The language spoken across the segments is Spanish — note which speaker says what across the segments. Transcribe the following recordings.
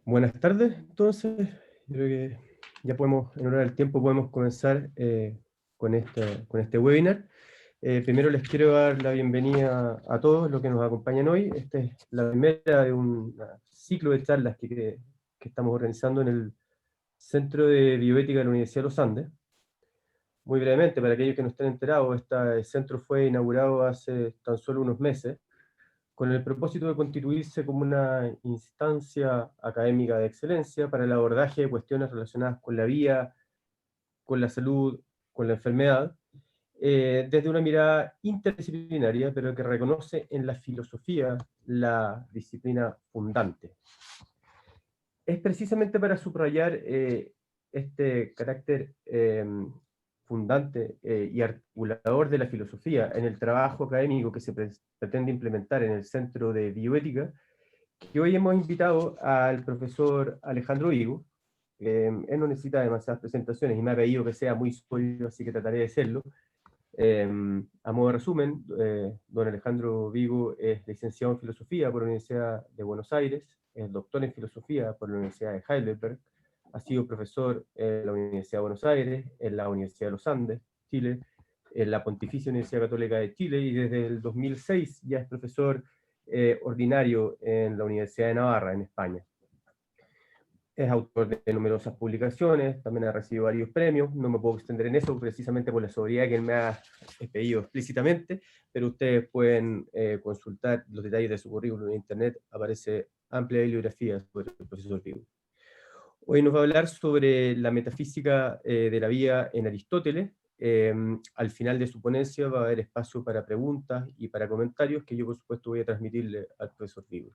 Speaker 1: Buenas tardes, entonces. Yo creo que ya podemos, en honor al tiempo, podemos comenzar con este webinar. Primero les quiero dar la bienvenida a todos los que nos acompañan hoy. Esta es la primera de un ciclo de charlas que estamos organizando en el Centro de Bioética de la Universidad de los Andes. Muy brevemente, para aquellos que no estén enterados, este centro fue inaugurado hace tan solo unos meses con el propósito de constituirse como una instancia académica de excelencia para el abordaje de cuestiones relacionadas con la vida, con la salud, con la enfermedad, desde una mirada interdisciplinaria, pero que reconoce en la filosofía la disciplina fundante. Es precisamente para subrayar este carácter fundante y articulador de la filosofía en el trabajo académico que se pretende implementar en el Centro de Bioética, que hoy hemos invitado al profesor Alejandro Vigo. Él no necesita demasiadas presentaciones y me ha pedido que sea muy sólido, así que trataré de serlo. A modo de resumen, don Alejandro Vigo es licenciado en Filosofía por la Universidad de Buenos Aires, es doctor en Filosofía por la Universidad de Heidelberg, ha sido profesor en la Universidad de Buenos Aires, en la Universidad de los Andes, Chile, en la Pontificia Universidad Católica de Chile, y desde el 2006 ya es profesor ordinario en la Universidad de Navarra, en España. Es autor de numerosas publicaciones, también ha recibido varios premios. No me puedo extender en eso precisamente por la sobriedad que él me ha pedido explícitamente, pero ustedes pueden consultar los detalles de su currículum en internet. Aparece amplia bibliografía sobre el profesor Vigo. Hoy nos va a hablar sobre la metafísica de la vida en Aristóteles. Al final de su ponencia va a haber espacio para preguntas y para comentarios que yo, por supuesto, voy a transmitirle al profesor Vigo.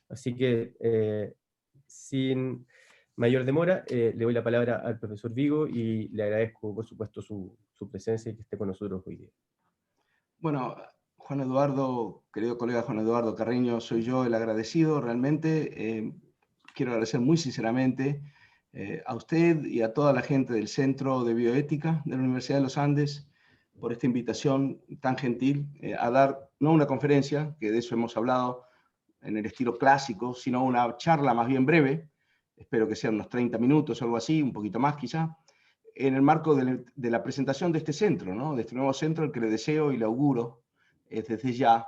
Speaker 1: Así que, sin mayor demora, le doy la palabra al profesor Vigo y le agradezco, por supuesto, su presencia y que esté con nosotros hoy día.
Speaker 2: Bueno, Juan Eduardo, querido colega Juan Eduardo Carreño, soy yo el agradecido realmente. Quiero agradecer muy sinceramente a usted y a toda la gente del Centro de Bioética de la Universidad de los Andes por esta invitación tan gentil a dar, no una conferencia, que de eso hemos hablado en el estilo clásico, sino una charla más bien breve, espero que sean unos 30 minutos o algo así, un poquito más quizá, en el marco de la presentación de este centro, ¿no? De este nuevo centro, el que le deseo y le auguro desde ya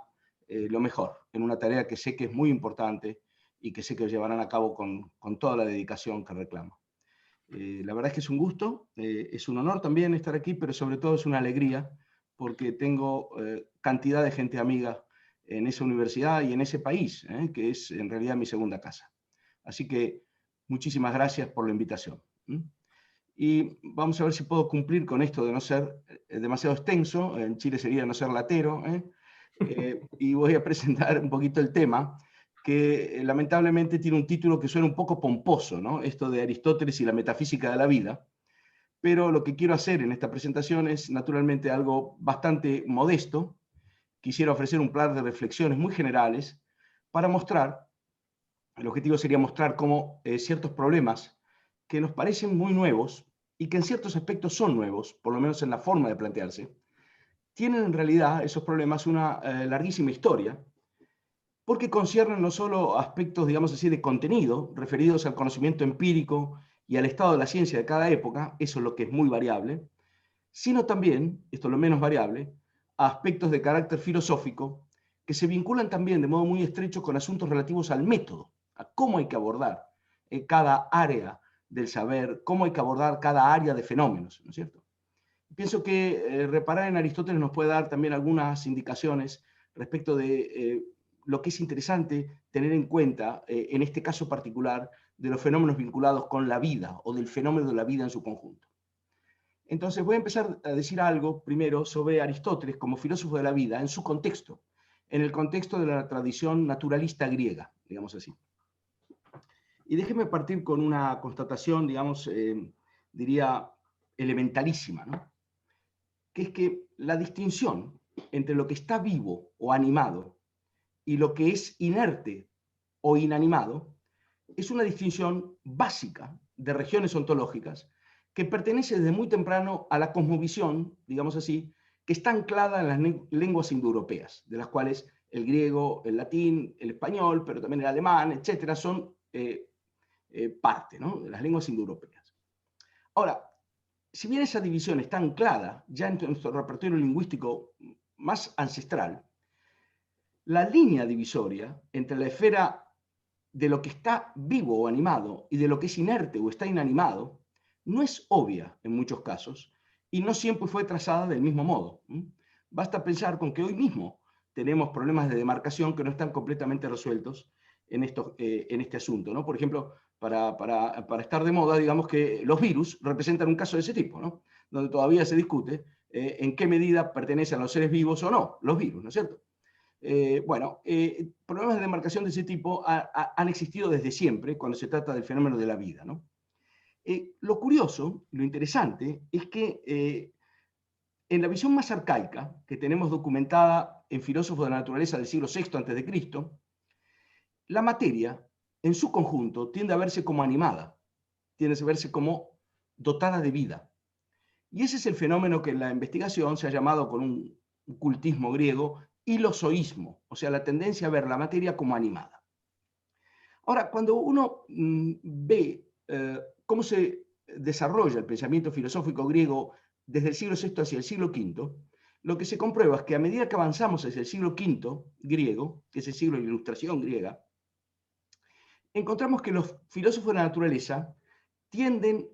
Speaker 2: lo mejor, en una tarea que sé que es muy importante y que sé que llevarán a cabo con toda la dedicación que reclama. La verdad es que es un gusto, es un honor también estar aquí, pero sobre todo es una alegría porque tengo cantidad de gente amiga en esa universidad y en ese país, que es en realidad mi segunda casa. Así que muchísimas gracias por la invitación. Y vamos a ver si puedo cumplir con esto de no ser demasiado extenso, en Chile sería no ser latero, y voy a presentar un poquito el tema, que lamentablemente tiene un título que suena un poco pomposo, ¿no? Esto de Aristóteles y la metafísica de la vida, pero lo que quiero hacer en esta presentación es naturalmente algo bastante modesto. Quisiera ofrecer un par de reflexiones muy generales para mostrar, el objetivo sería mostrar cómo ciertos problemas que nos parecen muy nuevos y que en ciertos aspectos son nuevos, por lo menos en la forma de plantearse, tienen en realidad esos problemas una larguísima historia, porque conciernen no solo aspectos, digamos así, de contenido, referidos al conocimiento empírico y al estado de la ciencia de cada época, eso es lo que es muy variable, sino también, esto es lo menos variable, a aspectos de carácter filosófico que se vinculan también de modo muy estrecho con asuntos relativos al método, a cómo hay que abordar cada área del saber, cómo hay que abordar cada área de fenómenos, ¿no es cierto? Pienso que reparar en Aristóteles nos puede dar también algunas indicaciones respecto de lo que es interesante tener en cuenta, en este caso particular, de los fenómenos vinculados con la vida o del fenómeno de la vida en su conjunto. Entonces voy a empezar a decir algo primero sobre Aristóteles como filósofo de la vida en su contexto, en el contexto de la tradición naturalista griega, digamos así. Y déjeme partir con una constatación, digamos, diría elementalísima, ¿no? Que es que la distinción entre lo que está vivo o animado y lo que es inerte o inanimado es una distinción básica de regiones ontológicas que pertenece desde muy temprano a la cosmovisión, digamos así, que está anclada en las lenguas indoeuropeas, de las cuales el griego, el latín, el español, pero también el alemán, etcétera, son parte, ¿no?, de las lenguas indoeuropeas. Ahora, si bien esa división está anclada ya en nuestro repertorio lingüístico más ancestral, la línea divisoria entre la esfera de lo que está vivo o animado y de lo que es inerte o está inanimado no es obvia en muchos casos y no siempre fue trazada del mismo modo. Basta pensar con que hoy mismo tenemos problemas de demarcación que no están completamente resueltos en este asunto, ¿no? Por ejemplo, para estar de moda, digamos que los virus representan un caso de ese tipo, ¿no?, donde todavía se discute en qué medida pertenecen a los seres vivos o no los virus, ¿no es cierto? Problemas de demarcación de ese tipo han existido desde siempre cuando se trata del fenómeno de la vida, ¿no? Lo curioso, lo interesante, es que en la visión más arcaica que tenemos documentada en filósofos de la naturaleza del siglo VI a.C., la materia, en su conjunto, tiende a verse como animada, tiende a verse como dotada de vida. Y ese es el fenómeno que en la investigación se ha llamado, con un cultismo griego, hilozoísmo, o sea, la tendencia a ver la materia como animada. Ahora, cuando uno ve cómo se desarrolla el pensamiento filosófico griego desde el siglo VI hacia el siglo V, lo que se comprueba es que a medida que avanzamos hacia el siglo V griego, que es el siglo de la Ilustración griega, encontramos que los filósofos de la naturaleza tienden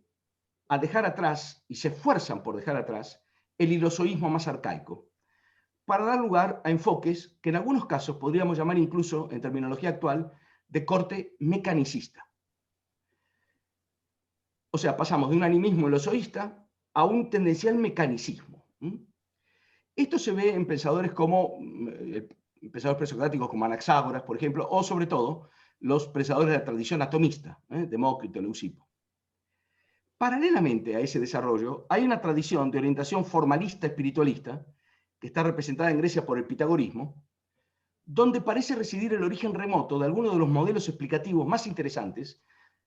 Speaker 2: a dejar atrás, y se esfuerzan por dejar atrás, el hilozoísmo más arcaico, para dar lugar a enfoques que en algunos casos podríamos llamar incluso, en terminología actual, de corte mecanicista. O sea, pasamos de un animismo hilozoísta a un tendencial mecanicismo. Esto se ve en pensadores como pensadores presocráticos como Anaxágoras, por ejemplo, o sobre todo los pensadores de la tradición atomista, Demócrito, Leucipo. Paralelamente a ese desarrollo, hay una tradición de orientación formalista espiritualista, que está representada en Grecia por el pitagorismo, donde parece residir el origen remoto de algunos de los modelos explicativos más interesantes,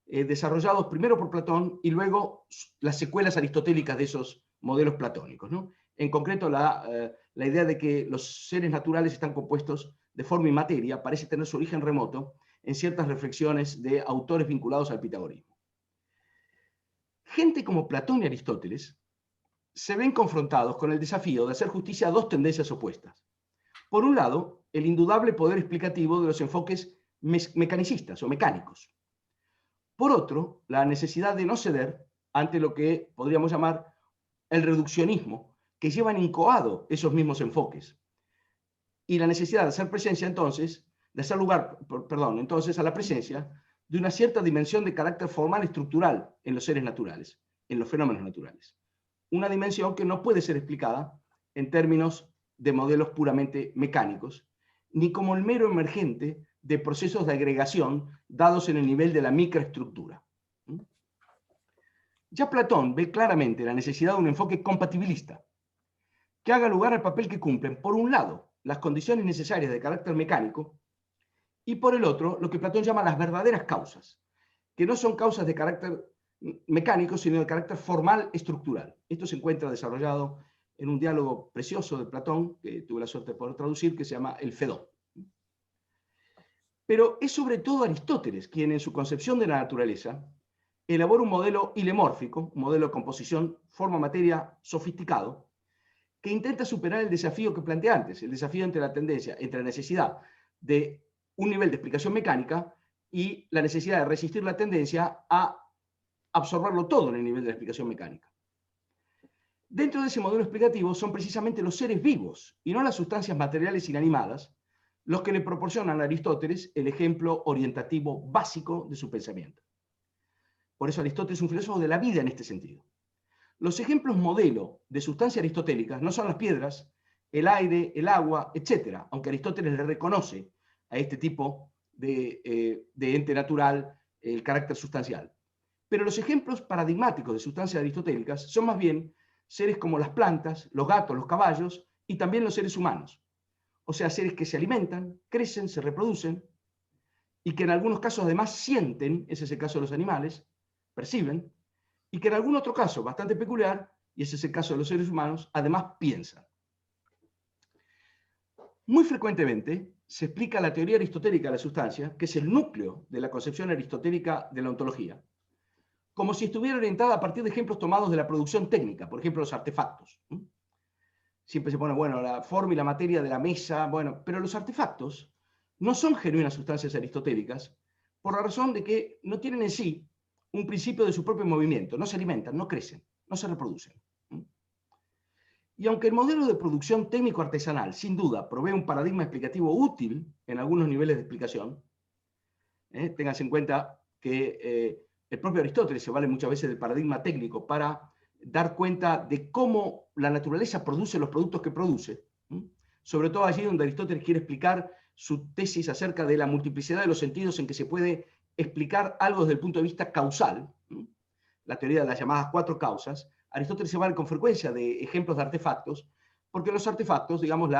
Speaker 2: desarrollados primero por Platón y luego las secuelas aristotélicas de esos modelos platónicos, ¿no? En concreto, la idea de que los seres naturales están compuestos de forma y materia parece tener su origen remoto en ciertas reflexiones de autores vinculados al pitagorismo. Gente como Platón y Aristóteles se ven confrontados con el desafío de hacer justicia a dos tendencias opuestas. Por un lado, el indudable poder explicativo de los enfoques mecanicistas o mecánicos. Por otro, la necesidad de no ceder ante lo que podríamos llamar el reduccionismo, que llevan incoado esos mismos enfoques. Y la necesidad de hacer presencia entonces, de hacer lugar, entonces a la presencia de una cierta dimensión de carácter formal estructural en los seres naturales, en los fenómenos naturales. Una dimensión que no puede ser explicada en términos de modelos puramente mecánicos, ni como el mero emergente de procesos de agregación dados en el nivel de la microestructura. Ya Platón ve claramente la necesidad de un enfoque compatibilista, que haga lugar al papel que cumplen, por un lado, las condiciones necesarias de carácter mecánico, y por el otro, lo que Platón llama las verdaderas causas, que no son causas de carácter mecánico, sino de carácter formal estructural. Esto se encuentra desarrollado en un diálogo precioso de Platón, que tuve la suerte de poder traducir, que se llama El Fedón. Pero es sobre todo Aristóteles quien, en su concepción de la naturaleza, elabora un modelo hilemórfico, un modelo de composición forma-materia sofisticado, que intenta superar el desafío que planteé antes, el desafío entre la tendencia, entre la necesidad de un nivel de explicación mecánica y la necesidad de resistir la tendencia a absorberlo todo en el nivel de la explicación mecánica. Dentro de ese modelo explicativo son precisamente los seres vivos y no las sustancias materiales inanimadas los que le proporcionan a Aristóteles el ejemplo orientativo básico de su pensamiento. Por eso Aristóteles es un filósofo de la vida en este sentido. Los ejemplos modelo de sustancias aristotélicas no son las piedras, el aire, el agua, etc., aunque Aristóteles le reconoce a este tipo de ente natural el carácter sustancial. Pero los ejemplos paradigmáticos de sustancias aristotélicas son más bien seres como las plantas, los gatos, los caballos y también los seres humanos. O sea, seres que se alimentan, crecen, se reproducen y que en algunos casos además sienten, ese es el caso de los animales, perciben, y que en algún otro caso bastante peculiar, y ese es el caso de los seres humanos, además piensan. Muy frecuentemente se explica la teoría aristotélica de la sustancia, que es el núcleo de la concepción aristotélica de la ontología, como si estuviera orientada a partir de ejemplos tomados de la producción técnica, por ejemplo, los artefactos. Siempre se pone, bueno, la forma y la materia de la mesa, bueno, pero los artefactos no son genuinas sustancias aristotélicas por la razón de que no tienen en sí un principio de su propio movimiento, no se alimentan, no crecen, no se reproducen. Y aunque el modelo de producción técnico-artesanal, sin duda, provee un paradigma explicativo útil en algunos niveles de explicación, ténganse en cuenta que el propio Aristóteles se vale muchas veces del paradigma técnico para dar cuenta de cómo la naturaleza produce los productos que produce, sobre todo allí donde Aristóteles quiere explicar su tesis acerca de la multiplicidad de los sentidos en que se puede explicar algo desde el punto de vista causal, la teoría de las llamadas 4 causas. Aristóteles se vale con frecuencia de ejemplos de artefactos, porque los artefactos, digamos,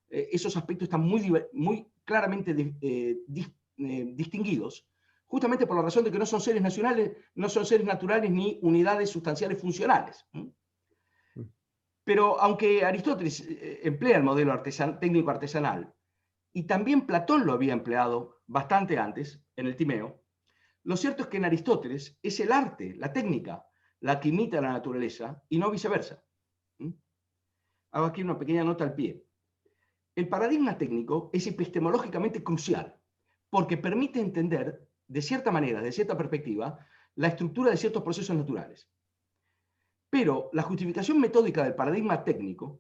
Speaker 2: esos aspectos están muy claramente distinguidos, justamente por la razón de que no son seres naturales ni unidades sustanciales funcionales. Pero aunque Aristóteles emplea el modelo técnico artesanal, y también Platón lo había empleado bastante antes, en el Timeo, lo cierto es que en Aristóteles es el arte, la técnica, la que imita a la naturaleza y no viceversa. Hago aquí una pequeña nota al pie. El paradigma técnico es epistemológicamente crucial porque permite entender, de cierta manera, de cierta perspectiva, la estructura de ciertos procesos naturales. Pero la justificación metódica del paradigma técnico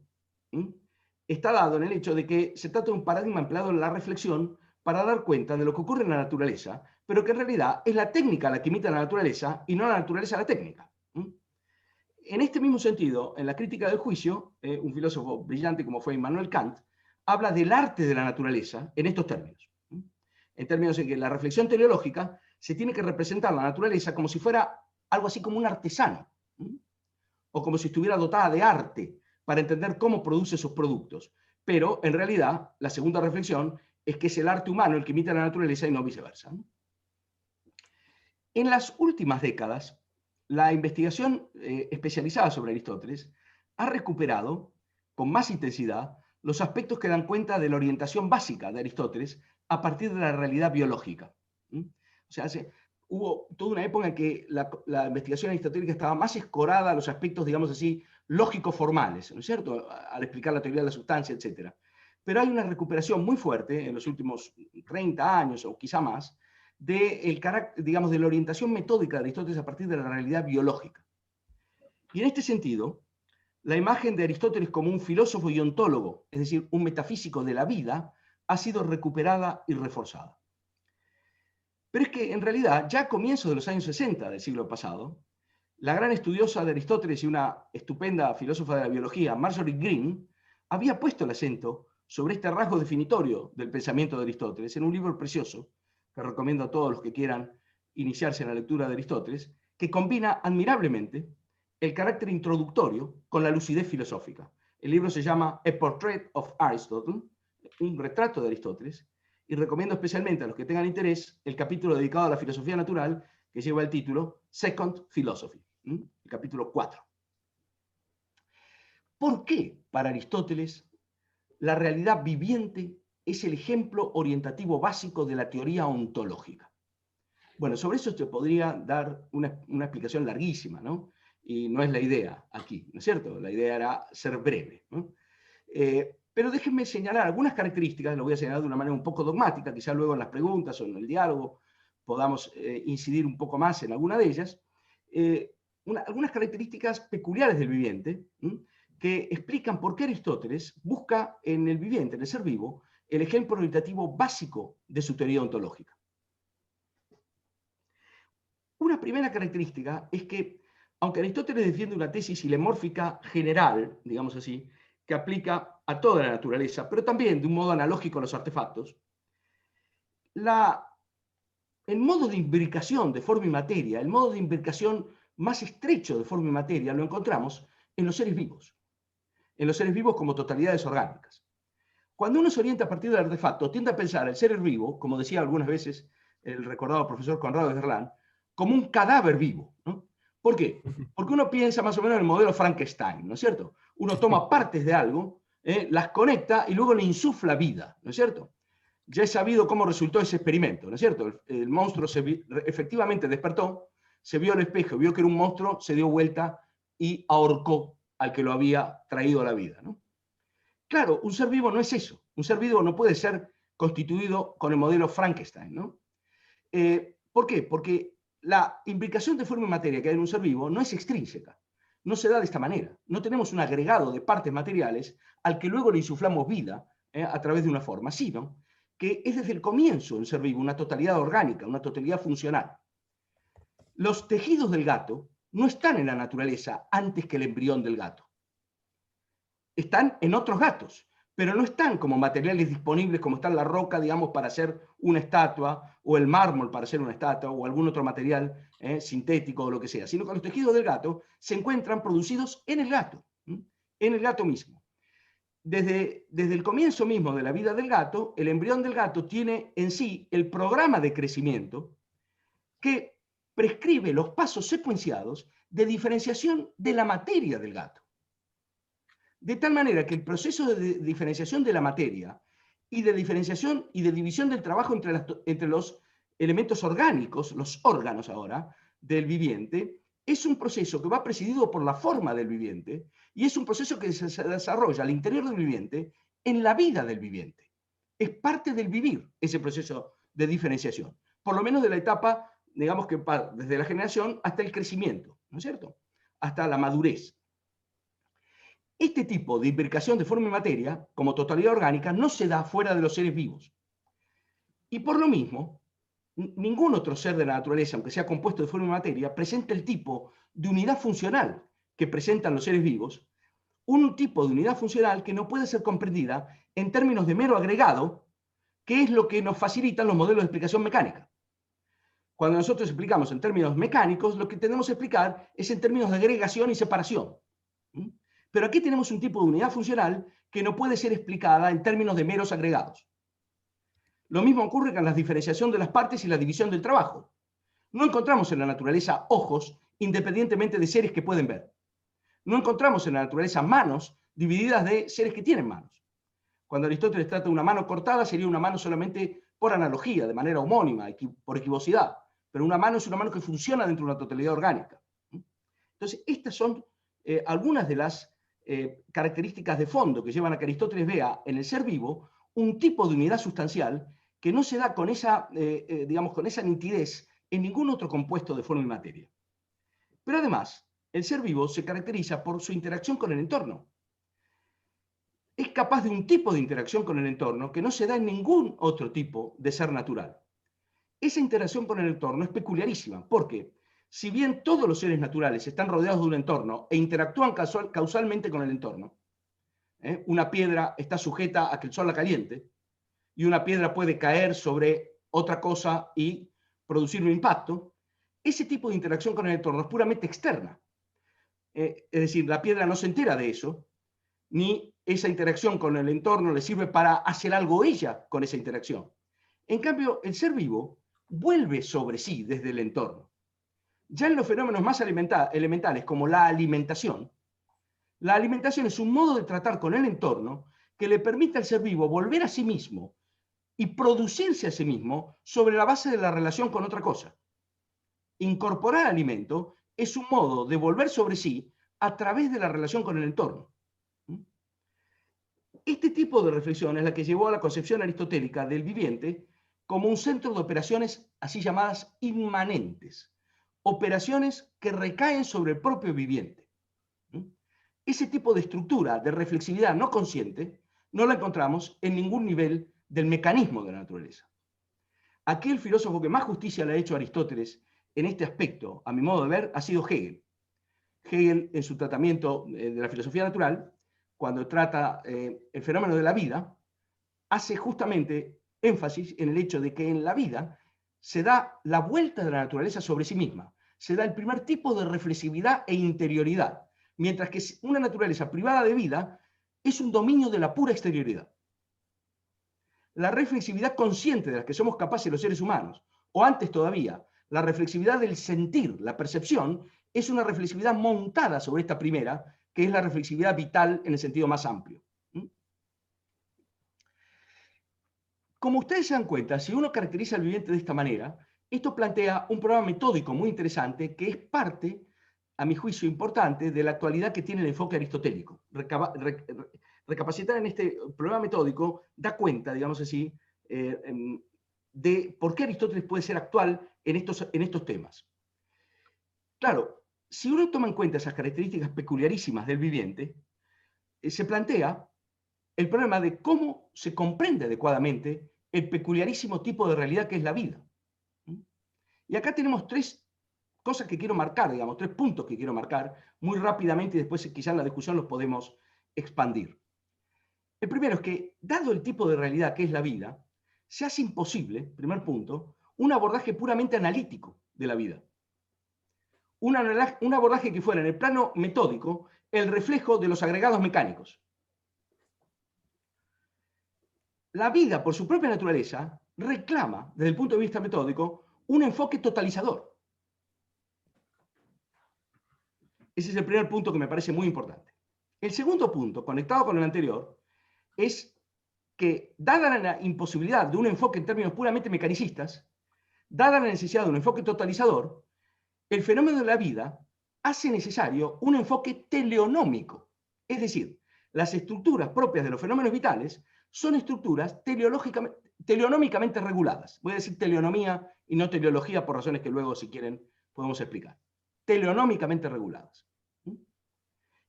Speaker 2: está dado en el hecho de que se trata de un paradigma empleado en la reflexión para dar cuenta de lo que ocurre en la naturaleza, pero que en realidad es la técnica la que imita a la naturaleza y no la naturaleza a la técnica. En este mismo sentido, en la crítica del juicio, un filósofo brillante como fue Immanuel Kant, habla del arte de la naturaleza en estos términos. En términos en que la reflexión teleológica se tiene que representar la naturaleza como si fuera algo así como un artesano, o como si estuviera dotada de arte para entender cómo produce sus productos. Pero, en realidad, la segunda reflexión es que es el arte humano el que imita a la naturaleza y no viceversa. En las últimas décadas, la investigación especializada sobre Aristóteles ha recuperado con más intensidad los aspectos que dan cuenta de la orientación básica de Aristóteles a partir de la realidad biológica. O sea, hubo toda una época en que la investigación aristotélica estaba más escorada a los aspectos, digamos así, lógico-formales, ¿no es cierto?, al explicar la teoría de la sustancia, etc. Pero hay una recuperación muy fuerte en los últimos 30 años o quizá más, del carácter, digamos, de la orientación metódica de Aristóteles a partir de la realidad biológica. Y en este sentido, la imagen de Aristóteles como un filósofo y ontólogo, es decir, un metafísico de la vida, ha sido recuperada y reforzada. Pero es que, en realidad, ya a comienzos de los años 60 del siglo pasado, la gran estudiosa de Aristóteles y una estupenda filósofa de la biología, Marjorie Green, había puesto el acento sobre este rasgo definitorio del pensamiento de Aristóteles en un libro precioso, que recomiendo a todos los que quieran iniciarse en la lectura de Aristóteles, que combina admirablemente el carácter introductorio con la lucidez filosófica. El libro se llama A Portrait of Aristotle, un retrato de Aristóteles, y recomiendo especialmente a los que tengan interés el capítulo dedicado a la filosofía natural, que lleva el título Second Philosophy, el capítulo 4. ¿Por qué para Aristóteles la realidad viviente es el ejemplo orientativo básico de la teoría ontológica? Bueno, sobre eso te podría dar una explicación larguísima, ¿no? Y no es la idea aquí, ¿no es cierto? La idea era ser breve, ¿no? Pero déjenme señalar algunas características, lo voy a señalar de una manera un poco dogmática, quizá luego en las preguntas o en el diálogo podamos incidir un poco más en alguna de ellas, algunas características peculiares del viviente, que explican por qué Aristóteles busca en el viviente, en el ser vivo, el ejemplo orientativo básico de su teoría ontológica. Una primera característica es que, aunque Aristóteles defiende una tesis hilemórfica general, digamos así, que aplica a toda la naturaleza, pero también de un modo analógico a los artefactos, el modo de imbricación de forma y materia, el modo de imbricación más estrecho de forma y materia, lo encontramos en los seres vivos como totalidades orgánicas. Cuando uno se orienta a partir del artefacto, tiende a pensar el ser vivo, como decía algunas veces el recordado profesor Conrado de Verlaine, como un cadáver vivo, ¿no? ¿Por qué? Porque uno piensa más o menos en el modelo Frankenstein, ¿no es cierto? Uno toma partes de algo, las conecta y luego le insufla vida, ¿no es cierto? Ya es sabido cómo resultó ese experimento, ¿no es cierto? El monstruo efectivamente despertó, se vio al espejo, vio que era un monstruo, se dio vuelta y ahorcó al que lo había traído a la vida, ¿no? Claro, un ser vivo no es eso. Un ser vivo no puede ser constituido con el modelo Frankenstein, ¿no? ¿Por qué? Porque la implicación de forma y materia que hay en un ser vivo no es extrínseca. No se da de esta manera. No tenemos un agregado de partes materiales al que luego le insuflamos vida a través de una forma, sino que es desde el comienzo un ser vivo, una totalidad orgánica, una totalidad funcional. Los tejidos del gato no están en la naturaleza antes que el embrión del gato. Están en otros gatos, pero no están como materiales disponibles como está la roca, digamos, para hacer una estatua, o el mármol para hacer una estatua, o algún otro material sintético o lo que sea, sino que los tejidos del gato se encuentran producidos en el gato mismo. Desde el comienzo mismo de la vida del gato, el embrión del gato tiene en sí el programa de crecimiento que prescribe los pasos secuenciados de diferenciación de la materia del gato. De tal manera que el proceso de diferenciación de la materia y de diferenciación y de división del trabajo entre los elementos orgánicos, los órganos ahora, del viviente, es un proceso que va presidido por la forma del viviente y es un proceso que se desarrolla al interior del viviente en la vida del viviente. Es parte del vivir ese proceso de diferenciación, por lo menos de la etapa, digamos que desde la generación hasta el crecimiento, ¿no es cierto? Hasta la madurez. Este tipo de imbricación de forma y materia, como totalidad orgánica, no se da fuera de los seres vivos. Y por lo mismo, ningún otro ser de la naturaleza, aunque sea compuesto de forma y materia, presenta el tipo de unidad funcional que presentan los seres vivos, un tipo de unidad funcional que no puede ser comprendida en términos de mero agregado, que es lo que nos facilitan los modelos de explicación mecánica. Cuando nosotros explicamos en términos mecánicos, lo que tenemos que explicar es en términos de agregación y separación. Pero aquí tenemos un tipo de unidad funcional que no puede ser explicada en términos de meros agregados. Lo mismo ocurre con la diferenciación de las partes y la división del trabajo. No encontramos en la naturaleza ojos independientemente de seres que pueden ver. No encontramos en la naturaleza manos divididas de seres que tienen manos. Cuando Aristóteles trata de una mano cortada, sería una mano solamente por analogía, de manera homónima, por equivocidad. Pero una mano es una mano que funciona dentro de una totalidad orgánica. Entonces, estas son algunas de las características de fondo que llevan a que Aristóteles vea en el ser vivo un tipo de unidad sustancial que no se da con esa, digamos, con esa nitidez en ningún otro compuesto de forma y materia. Pero además, el ser vivo se caracteriza por su interacción con el entorno. Es capaz de un tipo de interacción con el entorno que no se da en ningún otro tipo de ser natural. Esa interacción con el entorno es peculiarísima, porque si bien todos los seres naturales están rodeados de un entorno e interactúan causalmente con el entorno, una piedra está sujeta a que el sol la caliente, y una piedra puede caer sobre otra cosa y producir un impacto, ese tipo de interacción con el entorno es puramente externa. Es decir, la piedra no se entera de eso, ni esa interacción con el entorno le sirve para hacer algo ella con esa interacción. En cambio, el ser vivo vuelve sobre sí desde el entorno. Ya en los fenómenos más elementales, como la alimentación es un modo de tratar con el entorno que le permite al ser vivo volver a sí mismo y producirse a sí mismo sobre la base de la relación con otra cosa. Incorporar alimento es un modo de volver sobre sí a través de la relación con el entorno. Este tipo de reflexión es la que llevó a la concepción aristotélica del viviente como un centro de operaciones así llamadas inmanentes, operaciones que recaen sobre el propio viviente. Ese tipo de estructura de reflexividad no consciente no la encontramos en ningún nivel del mecanismo de la naturaleza. Aquí el filósofo que más justicia le ha hecho a Aristóteles en este aspecto, a mi modo de ver, ha sido Hegel. Hegel, en su tratamiento de la filosofía natural, cuando trata el fenómeno de la vida, hace justamente énfasis en el hecho de que en la vida se da la vuelta de la naturaleza sobre sí misma, se da el primer tipo de reflexividad e interioridad, mientras que una naturaleza privada de vida es un dominio de la pura exterioridad. La reflexividad consciente de la que somos capaces los seres humanos, o antes todavía, la reflexividad del sentir, la percepción, es una reflexividad montada sobre esta primera, que es la reflexividad vital en el sentido más amplio. Como ustedes se dan cuenta, si uno caracteriza al viviente de esta manera, esto plantea un programa metódico muy interesante que es parte, a mi juicio importante, de la actualidad que tiene el enfoque aristotélico. Recapacitar en este programa metódico da cuenta, digamos así, de por qué Aristóteles puede ser actual en estos temas. Claro, si uno toma en cuenta esas características peculiarísimas del viviente, se plantea el problema de cómo se comprende adecuadamente el peculiarísimo tipo de realidad que es la vida. Y acá tenemos tres cosas que quiero marcar, digamos, tres puntos que quiero marcar muy rápidamente y después quizás en la discusión los podemos expandir. El primero es que, dado el tipo de realidad que es la vida, se hace imposible, primer punto, un abordaje puramente analítico de la vida. Un abordaje que fuera en el plano metódico el reflejo de los agregados mecánicos. La vida, por su propia naturaleza, reclama, desde el punto de vista metódico, un enfoque totalizador. Ese es el primer punto que me parece muy importante. El segundo punto, conectado con el anterior, es que, dada la imposibilidad de un enfoque en términos puramente mecanicistas, dada la necesidad de un enfoque totalizador, el fenómeno de la vida hace necesario un enfoque teleonómico. Es decir, las estructuras propias de los fenómenos vitales son estructuras teleonómicamente reguladas. Voy a decir teleonomía y no teleología por razones que luego, si quieren, podemos explicar. Teleonómicamente reguladas.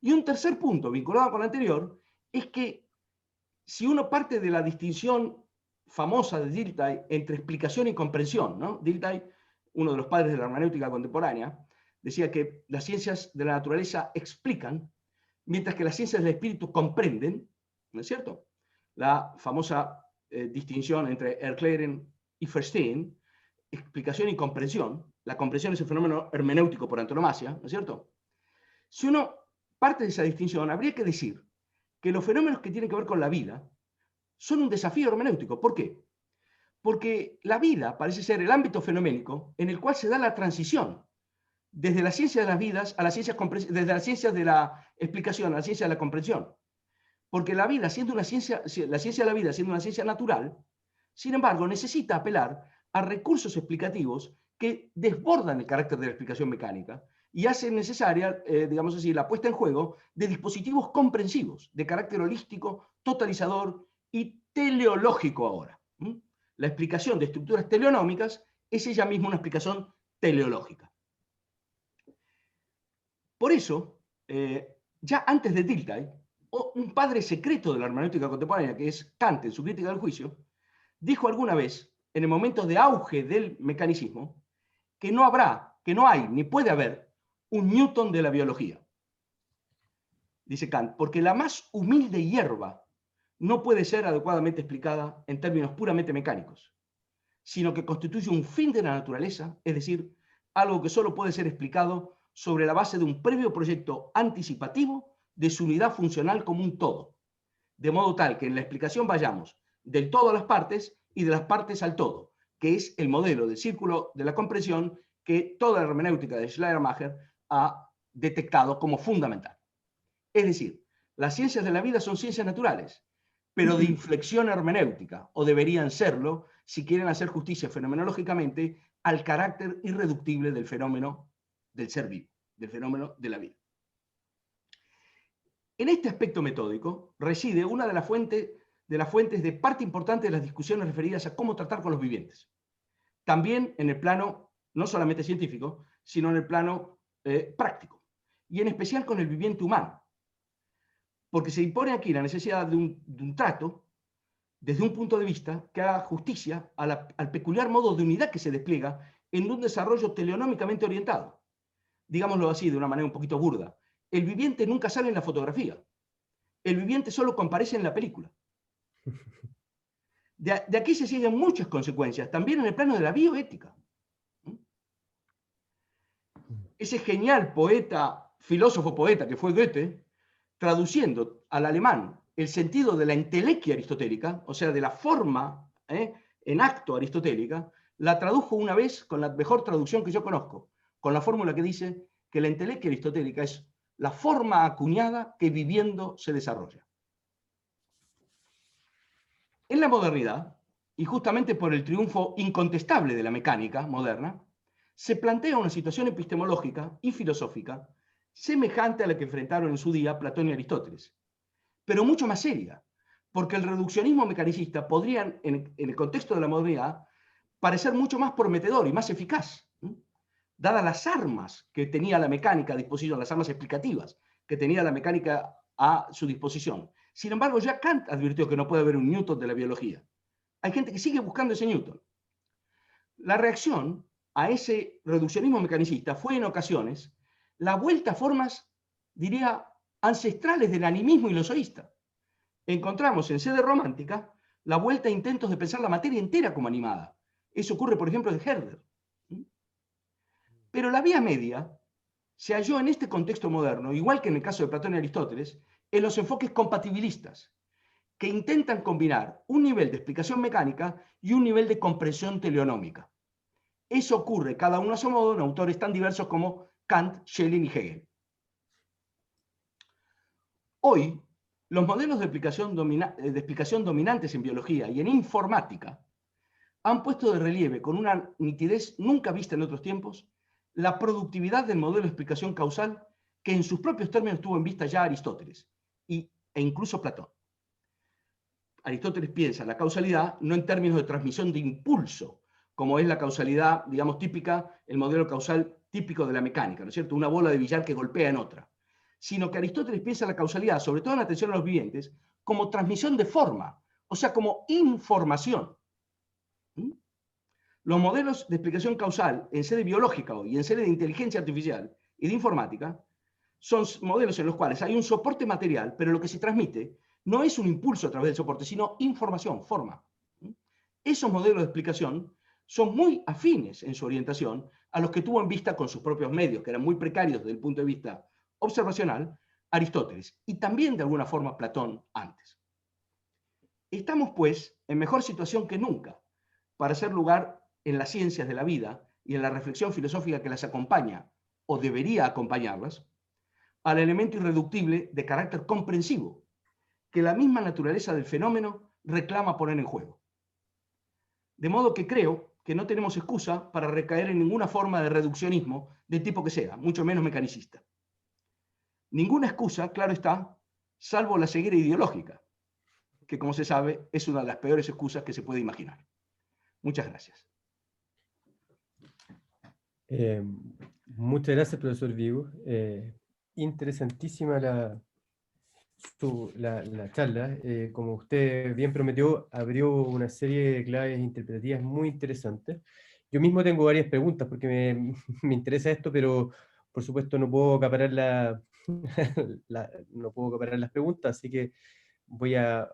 Speaker 2: Y un tercer punto, vinculado con el anterior, es que si uno parte de la distinción famosa de Dilthey entre explicación y comprensión, ¿no? Dilthey, uno de los padres de la hermenéutica contemporánea, decía que las ciencias de la naturaleza explican, mientras que las ciencias del espíritu comprenden, ¿no es cierto? La famosa distinción entre Erklären y Verstehen, explicación y comprensión. La comprensión es el fenómeno hermenéutico por antonomasia, ¿no es cierto? Si uno parte de esa distinción, habría que decir que los fenómenos que tienen que ver con la vida son un desafío hermenéutico. ¿Por qué? Porque la vida parece ser el ámbito fenoménico en el cual se da la transición desde la ciencia de las vidas a la ciencia, desde las ciencias de la explicación a la ciencia de la comprensión. Porque la vida, siendo una ciencia, la ciencia de la vida siendo una ciencia natural, sin embargo, necesita apelar a recursos explicativos que desbordan el carácter de la explicación mecánica y hacen necesaria, digamos así, la puesta en juego de dispositivos comprensivos, de carácter holístico, totalizador y teleológico ahora. La explicación de estructuras teleonómicas es ella misma una explicación teleológica. Por eso, ya antes de Dilthey, un padre secreto de la hermenéutica contemporánea, que es Kant en su crítica del juicio, dijo alguna vez, en el momento de auge del mecanicismo, que no hay, ni puede haber, un Newton de la biología. Dice Kant, porque la más humilde hierba no puede ser adecuadamente explicada en términos puramente mecánicos, sino que constituye un fin de la naturaleza, es decir, algo que solo puede ser explicado sobre la base de un previo proyecto anticipativo de su unidad funcional como un todo, de modo tal que en la explicación vayamos del todo a las partes y de las partes al todo, que es el modelo del círculo de la comprensión que toda la hermenéutica de Schleiermacher ha detectado como fundamental. Es decir, las ciencias de la vida son ciencias naturales, pero de inflexión hermenéutica, o deberían serlo, si quieren hacer justicia fenomenológicamente al carácter irreductible del fenómeno del ser vivo, del fenómeno de la vida. En este aspecto metódico reside una de las fuentes de parte importante de las discusiones referidas a cómo tratar con los vivientes. También en el plano, no solamente científico, sino en el plano práctico, y en especial con el viviente humano. Porque se impone aquí la necesidad de un trato desde un punto de vista que haga justicia al peculiar modo de unidad que se despliega en un desarrollo teleonómicamente orientado. Digámoslo así, de una manera un poquito burda. El viviente nunca sale en la fotografía. El viviente solo comparece en la película. De aquí se siguen muchas consecuencias, también en el plano de la bioética. Ese genial filósofo poeta que fue Goethe, traduciendo al alemán el sentido de la entelequia aristotélica, o sea, de la forma en acto aristotélica, la tradujo una vez con la mejor traducción que yo conozco, con la fórmula que dice que la entelequia aristotélica es la forma acuñada que viviendo se desarrolla. En la modernidad, y justamente por el triunfo incontestable de la mecánica moderna, se plantea una situación epistemológica y filosófica semejante a la que enfrentaron en su día Platón y Aristóteles, pero mucho más seria, porque el reduccionismo mecanicista podría, en el contexto de la modernidad, parecer mucho más prometedor y más eficaz, dadas las armas que tenía la mecánica a disposición, las armas explicativas que tenía la mecánica a su disposición. Sin embargo, ya Kant advirtió que no puede haber un Newton de la biología. Hay gente que sigue buscando ese Newton. La reacción a ese reduccionismo mecanicista fue en ocasiones la vuelta a formas, diría, ancestrales del animismo y lo soísta. Encontramos en sede romántica la vuelta a intentos de pensar la materia entera como animada. Eso ocurre, por ejemplo, en Herder. Pero la vía media se halló en este contexto moderno, igual que en el caso de Platón y Aristóteles, en los enfoques compatibilistas, que intentan combinar un nivel de explicación mecánica y un nivel de comprensión teleonómica. Eso ocurre, cada uno a su modo, en autores tan diversos como Kant, Schelling y Hegel. Hoy, los modelos de explicación dominantes en biología y en informática han puesto de relieve con una nitidez nunca vista en otros tiempos la productividad del modelo de explicación causal que en sus propios términos tuvo en vista ya Aristóteles e incluso Platón. Aristóteles piensa la causalidad no en términos de transmisión de impulso, como es la causalidad, digamos, típica, el modelo causal típico de la mecánica, ¿no es cierto? Una bola de billar que golpea en otra. Sino que Aristóteles piensa la causalidad, sobre todo en atención a los vivientes, como transmisión de forma, o sea, como información. Los modelos de explicación causal en sede biológica hoy y en sede de inteligencia artificial y de informática son modelos en los cuales hay un soporte material, pero lo que se transmite no es un impulso a través del soporte, sino información, forma. Esos modelos de explicación son muy afines en su orientación a los que tuvo en vista con sus propios medios, que eran muy precarios desde el punto de vista observacional, Aristóteles, y también de alguna forma Platón antes. Estamos, pues, en mejor situación que nunca para hacer lugar en las ciencias de la vida y en la reflexión filosófica que las acompaña, o debería acompañarlas, al elemento irreductible de carácter comprensivo, que la misma naturaleza del fenómeno reclama poner en juego. De modo que creo que no tenemos excusa para recaer en ninguna forma de reduccionismo de tipo que sea, mucho menos mecanicista. Ninguna excusa, claro está, salvo la ceguera ideológica, que como se sabe es una de las peores excusas que se puede imaginar. Muchas gracias.
Speaker 1: Muchas gracias, profesor Vigo. Interesantísima la charla. Como usted bien prometió, abrió una serie de claves interpretativas muy interesantes. Yo mismo tengo varias preguntas porque me interesa esto, pero por supuesto no puedo acaparar no puedo acaparar las preguntas, así que voy a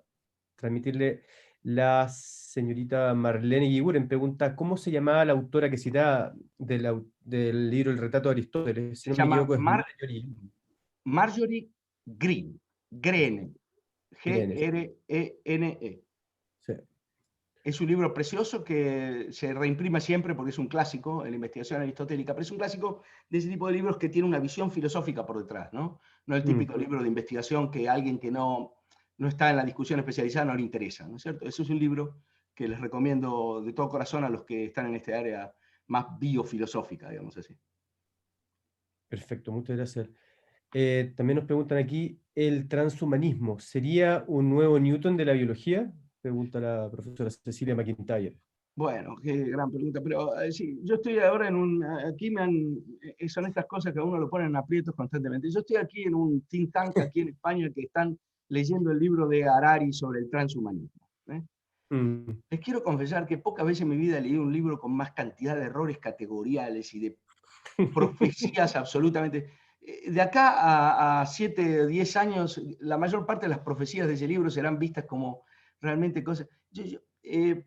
Speaker 1: transmitirle. La señorita Marlene Guiguren pregunta, ¿cómo se llamaba la autora que citaba del libro El retrato de Aristóteles? Si
Speaker 2: Se
Speaker 1: no me
Speaker 2: llama
Speaker 1: equivoco es Marjorie
Speaker 2: Marjorie Green, Greene,
Speaker 1: Greene.
Speaker 2: G-R-E-N-E.
Speaker 1: Sí.
Speaker 2: Es un libro precioso que se reimprime siempre porque es un clásico en la investigación aristotélica, pero es un clásico de ese tipo de libros que tiene una visión filosófica por detrás, ¿no? No el típico libro de investigación que a alguien que no está en la discusión especializada no le interesa, ¿no es cierto? Eso es un libro que les recomiendo de todo corazón a los que están en este área más biofilosófica, digamos así.
Speaker 1: Perfecto, muchas gracias. También nos preguntan aquí, ¿el transhumanismo sería un nuevo Newton de la biología? Pregunta la profesora Cecilia McIntyre.
Speaker 2: Bueno, qué gran pregunta, pero sí, yo estoy ahora aquí son estas cosas que a uno lo ponen en aprietos constantemente. Yo estoy aquí en un think tank aquí en España que están leyendo el libro de Harari sobre el transhumanismo.
Speaker 1: Mm.
Speaker 2: Les quiero confesar que pocas veces en mi vida he leído un libro con más cantidad de errores categoriales y de profecías absolutamente. De acá a 7 o 10 años, la mayor parte de las profecías de ese libro serán vistas como realmente cosas.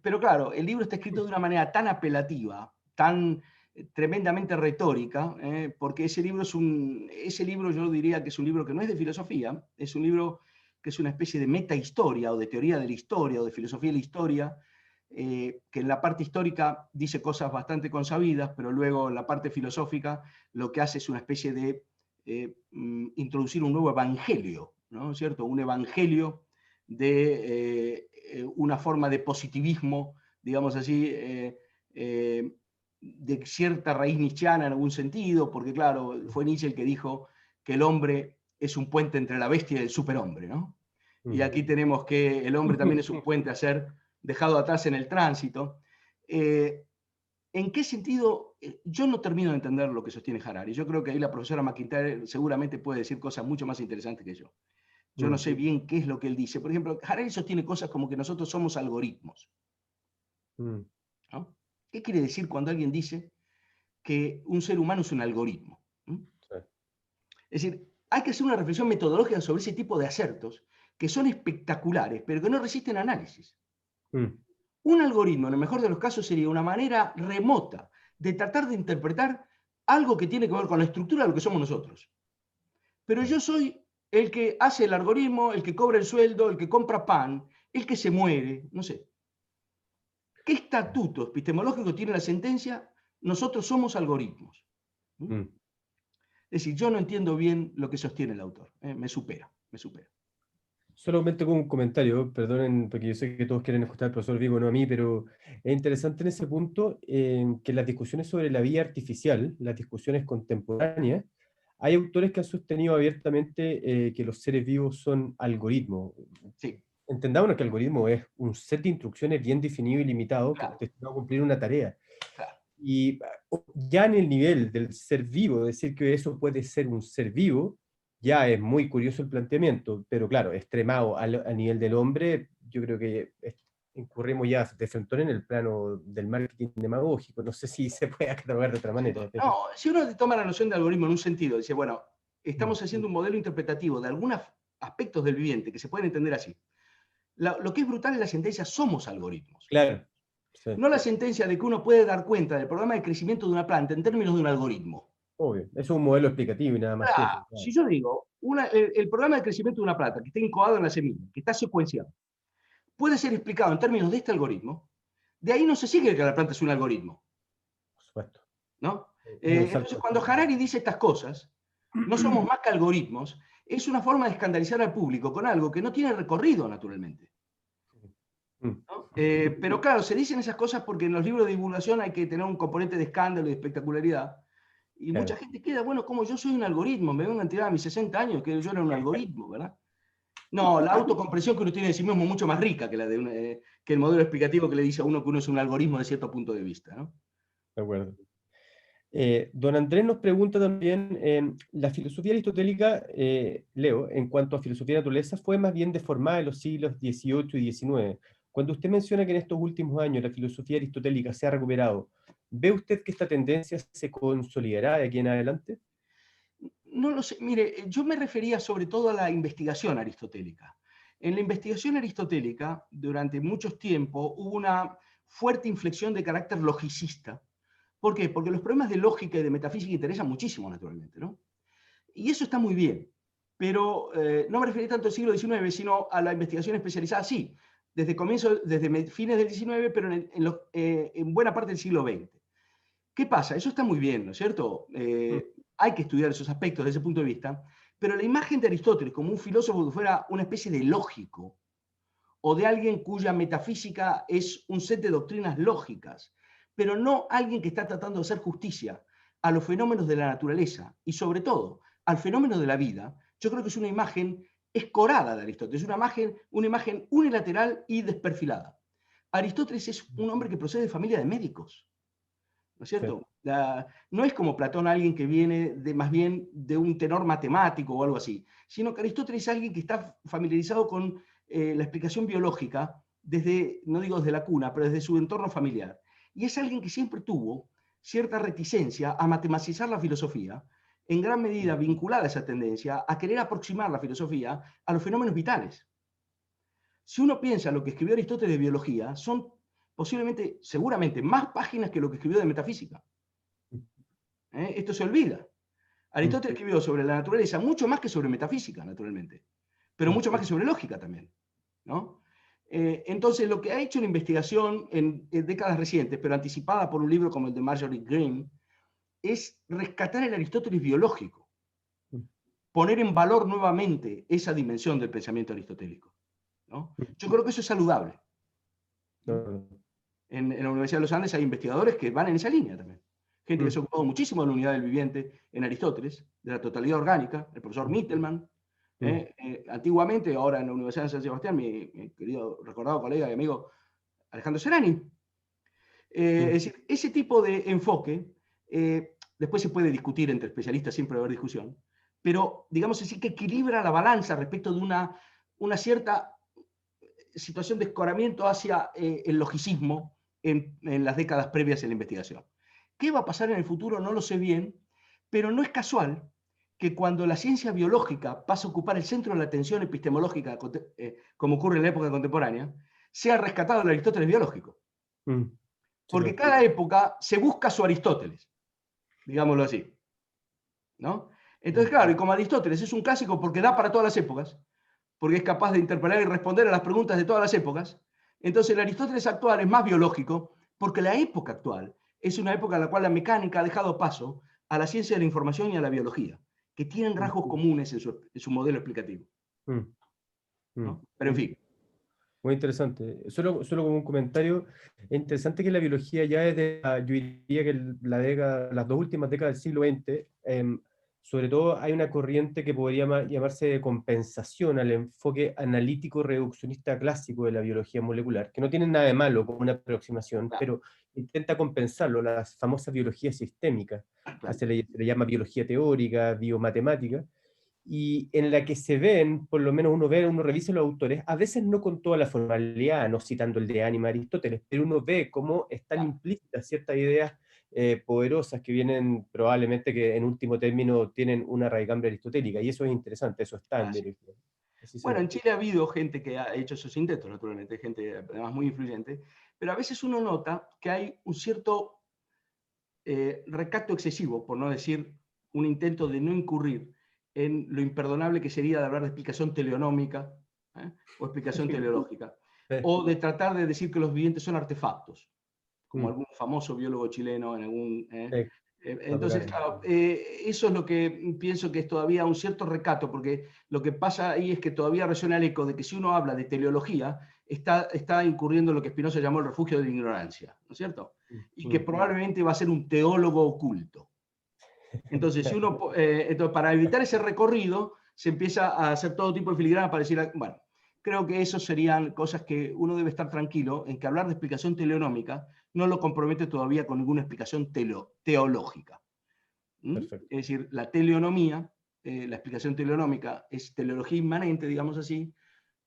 Speaker 2: Pero claro, el libro está escrito de una manera tan apelativa, tan tremendamente retórica, porque ese libro yo diría que es un libro que no es de filosofía, es un libro que es una especie de metahistoria o de teoría de la historia o de filosofía de la historia, que en la parte histórica dice cosas bastante consabidas, pero luego en la parte filosófica lo que hace es una especie de introducir un nuevo evangelio, ¿no es cierto? Un evangelio de una forma de positivismo digamos así, de cierta raíz nietzscheana en algún sentido, porque claro, fue Nietzsche el que dijo que el hombre es un puente entre la bestia y el superhombre, ¿no? Y aquí tenemos que el hombre también es un puente a ser dejado atrás en el tránsito. ¿En qué sentido? Yo no termino de entender lo que sostiene Harari. Yo creo que ahí la profesora McIntyre seguramente puede decir cosas mucho más interesantes que yo. Yo no sé bien qué es lo que él dice. Por ejemplo, Harari sostiene cosas como que nosotros somos algoritmos. ¿No? ¿Qué quiere decir cuando alguien dice que un ser humano es un algoritmo?
Speaker 1: Sí.
Speaker 2: Es decir, hay que hacer una reflexión metodológica sobre ese tipo de acertos que son espectaculares, pero que no resisten análisis. Un algoritmo, en el mejor de los casos, sería una manera remota de tratar de interpretar algo que tiene que ver con la estructura de lo que somos nosotros. Pero yo soy el que hace el algoritmo, el que cobra el sueldo, el que compra pan, el que se muere, no sé. ¿Qué estatuto epistemológico tiene la sentencia? Nosotros somos algoritmos. Es decir, yo no entiendo bien lo que sostiene el autor. Me supera, me supera.
Speaker 1: Solamente con un comentario, perdonen, porque yo sé que todos quieren escuchar al profesor Vigo, no a mí, pero es interesante en ese punto que las discusiones sobre la vida artificial, las discusiones contemporáneas, hay autores que han sostenido abiertamente que los seres vivos son algoritmos.
Speaker 2: Sí.
Speaker 1: Entendamos que el algoritmo es un set de instrucciones bien definido y limitado
Speaker 2: Claro.
Speaker 1: destinado a cumplir una tarea.
Speaker 2: Claro.
Speaker 1: Y ya en el nivel del ser vivo, decir que eso puede ser un ser vivo, ya es muy curioso el planteamiento, pero claro, extremado a nivel del hombre, yo creo que incurrimos ya de frente en el plano del marketing demagógico. No sé si se puede catalogar de otra manera. Pero...
Speaker 2: No, si uno toma la noción de algoritmo en un sentido, dice, bueno, estamos haciendo un modelo interpretativo de algunos aspectos del viviente que se pueden entender así. Lo que es brutal es la sentencia somos algoritmos.
Speaker 1: Claro. Sí.
Speaker 2: No la sentencia de que uno puede dar cuenta del programa de crecimiento de una planta en términos de un algoritmo.
Speaker 1: Obvio, eso es un modelo explicativo y nada más que eso.
Speaker 2: Claro, si yo digo, el programa de crecimiento de una planta que está incubado en la semilla, que está secuenciado, puede ser explicado en términos de este algoritmo, de ahí no se sigue que la planta es un algoritmo.
Speaker 1: Por supuesto.
Speaker 2: ¿No? Entonces, cuando Harari dice estas cosas, no somos más que algoritmos, es una forma de escandalizar al público con algo que no tiene recorrido, naturalmente. ¿No? Pero claro, se dicen esas cosas porque en los libros de divulgación hay que tener un componente de escándalo y de espectacularidad. Y mucha gente queda, bueno, como yo soy un algoritmo, me vengo a tirar a mis 60 años que yo era un algoritmo, ¿verdad? No, la autocomprensión que uno tiene de sí mismo es mucho más rica que, la de que el modelo explicativo que le dice a uno que uno es un algoritmo de cierto punto de vista, ¿no?
Speaker 1: De acuerdo. Don Andrés nos pregunta también, la filosofía aristotélica, Leo, en cuanto a filosofía de naturaleza, fue más bien deformada en los siglos XVIII y XIX. Cuando usted menciona que en estos últimos años la filosofía aristotélica se ha recuperado, ¿ve usted que esta tendencia se consolidará de aquí en adelante?
Speaker 2: No lo sé. Mire, yo me refería sobre todo a la investigación aristotélica. En la investigación aristotélica, durante mucho tiempo, hubo una fuerte inflexión de carácter logicista. ¿Por qué? Porque los problemas de lógica y de metafísica interesan muchísimo, naturalmente, ¿no? Y eso está muy bien. Pero no me refería tanto al siglo XIX, sino a la investigación especializada, sí, desde fines del XIX, pero en buena parte del siglo XX. ¿Qué pasa? Eso está muy bien, ¿no es cierto? Hay que estudiar esos aspectos desde ese punto de vista, pero la imagen de Aristóteles como un filósofo que fuera una especie de lógico, o de alguien cuya metafísica es un set de doctrinas lógicas, pero no alguien que está tratando de hacer justicia a los fenómenos de la naturaleza y sobre todo al fenómeno de la vida, yo creo que es una imagen escorada de Aristóteles, una imagen unilateral y desperfilada. Aristóteles es un hombre que procede de familia de médicos, ¿no es cierto? Sí. No es como Platón alguien que viene más bien de un tenor matemático o algo así, sino que Aristóteles es alguien que está familiarizado con la explicación biológica desde, no digo desde la cuna, pero desde su entorno familiar. Y es alguien que siempre tuvo cierta reticencia a matematicizar la filosofía, en gran medida vinculada a esa tendencia a querer aproximar la filosofía a los fenómenos vitales. Si uno piensa lo que escribió Aristóteles de biología, son posiblemente, seguramente, más páginas que lo que escribió de metafísica. Esto se olvida. Aristóteles escribió sobre la naturaleza mucho más que sobre metafísica, naturalmente, pero mucho más que sobre lógica también, ¿no? Entonces, lo que ha hecho la investigación en décadas recientes, pero anticipada por un libro como el de Marjorie Green, es rescatar el Aristóteles biológico, poner en valor nuevamente esa dimensión del pensamiento aristotélico, ¿no? Yo creo que eso es saludable.
Speaker 1: No.
Speaker 2: En la Universidad de los Andes hay investigadores que van en esa línea también. Gente que se ha ocupado muchísimo de la unidad del viviente en Aristóteles, de la totalidad orgánica, el profesor Mittelman. Antiguamente, ahora en la Universidad de San Sebastián, mi querido recordado colega y amigo Alejandro Serani. Es decir, ese tipo de enfoque, después se puede discutir entre especialistas, siempre va a haber discusión, pero digamos así que equilibra la balanza respecto de una cierta situación de escoramiento hacia el logicismo en las décadas previas a la investigación. ¿Qué va a pasar en el futuro? No lo sé bien, pero no es casual que cuando la ciencia biológica pasa a ocupar el centro de la atención epistemológica, como ocurre en la época contemporánea, sea rescatado el Aristóteles biológico. Porque cada época se busca su Aristóteles, digámoslo así, ¿no? Entonces, claro, y como Aristóteles es un clásico porque da para todas las épocas, porque es capaz de interpelar y responder a las preguntas de todas las épocas, entonces el Aristóteles actual es más biológico porque la época actual es una época en la cual la mecánica ha dejado paso a la ciencia de la información y a la biología, que tienen rasgos comunes en su modelo explicativo, ¿no? Pero en fin.
Speaker 1: Muy interesante. Solo como un comentario, es interesante que la biología ya desde, yo diría que las dos últimas décadas del siglo XX, sobre todo hay una corriente que podría llamarse de compensación al enfoque analítico reduccionista clásico de la biología molecular, que no tiene nada de malo como una aproximación, pero intenta compensarlo, la famosa biología sistémica, se le llama biología teórica, biomatemática, y en la que se ven, por lo menos uno revisa los autores, a veces no con toda la formalidad, no citando el de Ánima Aristóteles, pero uno ve cómo están implícitas ciertas ideas poderosas que vienen probablemente que en último término tienen una raigambre aristotélica, y eso es interesante, eso está en biología.
Speaker 2: Bueno, en Chile ha habido gente que ha hecho esos intentos, naturalmente, gente además muy influyente, pero a veces uno nota que hay un cierto recato excesivo, por no decir un intento de no incurrir en lo imperdonable que sería de hablar de explicación teleonómica o explicación teleológica, o de tratar de decir que los vivientes son artefactos, como algún famoso biólogo chileno en algún... Entonces, claro, eso es lo que pienso que es todavía un cierto recato, porque lo que pasa ahí es que todavía resuena el eco de que si uno habla de teleología, está incurriendo en lo que Spinoza llamó el refugio de la ignorancia, ¿no es cierto? Y que probablemente va a ser un teólogo oculto. Entonces, si uno, entonces, para evitar ese recorrido, se empieza a hacer todo tipo de filigrana para decir, bueno, creo que eso serían cosas que uno debe estar tranquilo en que hablar de explicación teleonómica no lo compromete todavía con ninguna explicación teológica. Es decir, la teleonomía, la explicación teleonómica, es teleología inmanente, digamos así.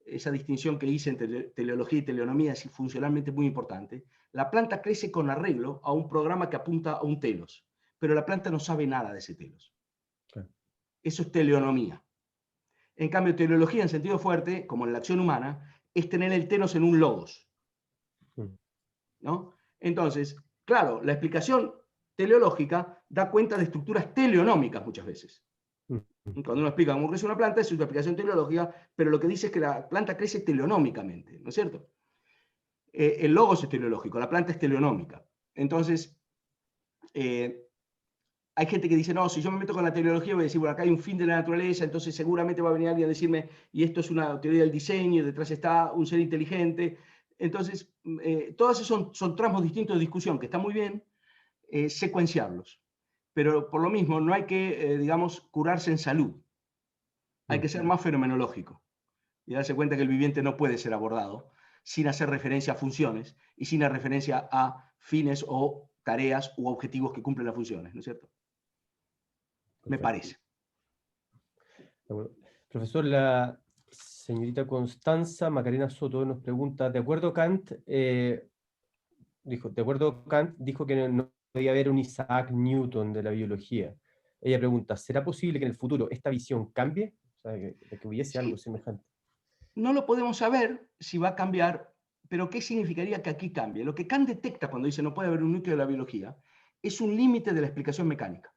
Speaker 2: Esa distinción que hice entre teleología y teleonomía es funcionalmente muy importante. La planta crece con arreglo a un programa que apunta a un telos, pero la planta no sabe nada de ese telos. Eso es teleonomía. En cambio, teleología en sentido fuerte, como en la acción humana, es tener el telos en un logos, ¿no? Entonces, claro, la explicación teleológica da cuenta de estructuras teleonómicas muchas veces. Cuando uno explica cómo crece una planta, es una explicación teleológica, pero lo que dice es que la planta crece teleonómicamente, ¿no es cierto? El logos es teleológico, la planta es teleonómica. Entonces, hay gente que dice, no, si yo me meto con la teleología voy a decir, bueno, acá hay un fin de la naturaleza, entonces seguramente va a venir alguien a decirme, y esto es una teoría del diseño, y detrás está un ser inteligente. Entonces, todos esos son tramos distintos de discusión, que está muy bien secuenciarlos. Pero por lo mismo, no hay que, digamos, curarse en salud. Hay que ser más fenomenológico y darse cuenta que el viviente no puede ser abordado sin hacer referencia a funciones y sin hacer referencia a fines o tareas u objetivos que cumplen las funciones, ¿no es cierto? Me parece.
Speaker 1: Bueno, profesor, la señorita Constanza Macarena Soto nos pregunta, de acuerdo Kant, dijo que no podía haber un Isaac Newton de la biología. Ella pregunta, ¿será posible que en el futuro esta visión cambie? O sea, que hubiese algo semejante.
Speaker 2: No lo podemos saber si va a cambiar, pero ¿qué significaría que aquí cambie? Lo que Kant detecta cuando dice no puede haber un núcleo de la biología es un límite de la explicación mecánica.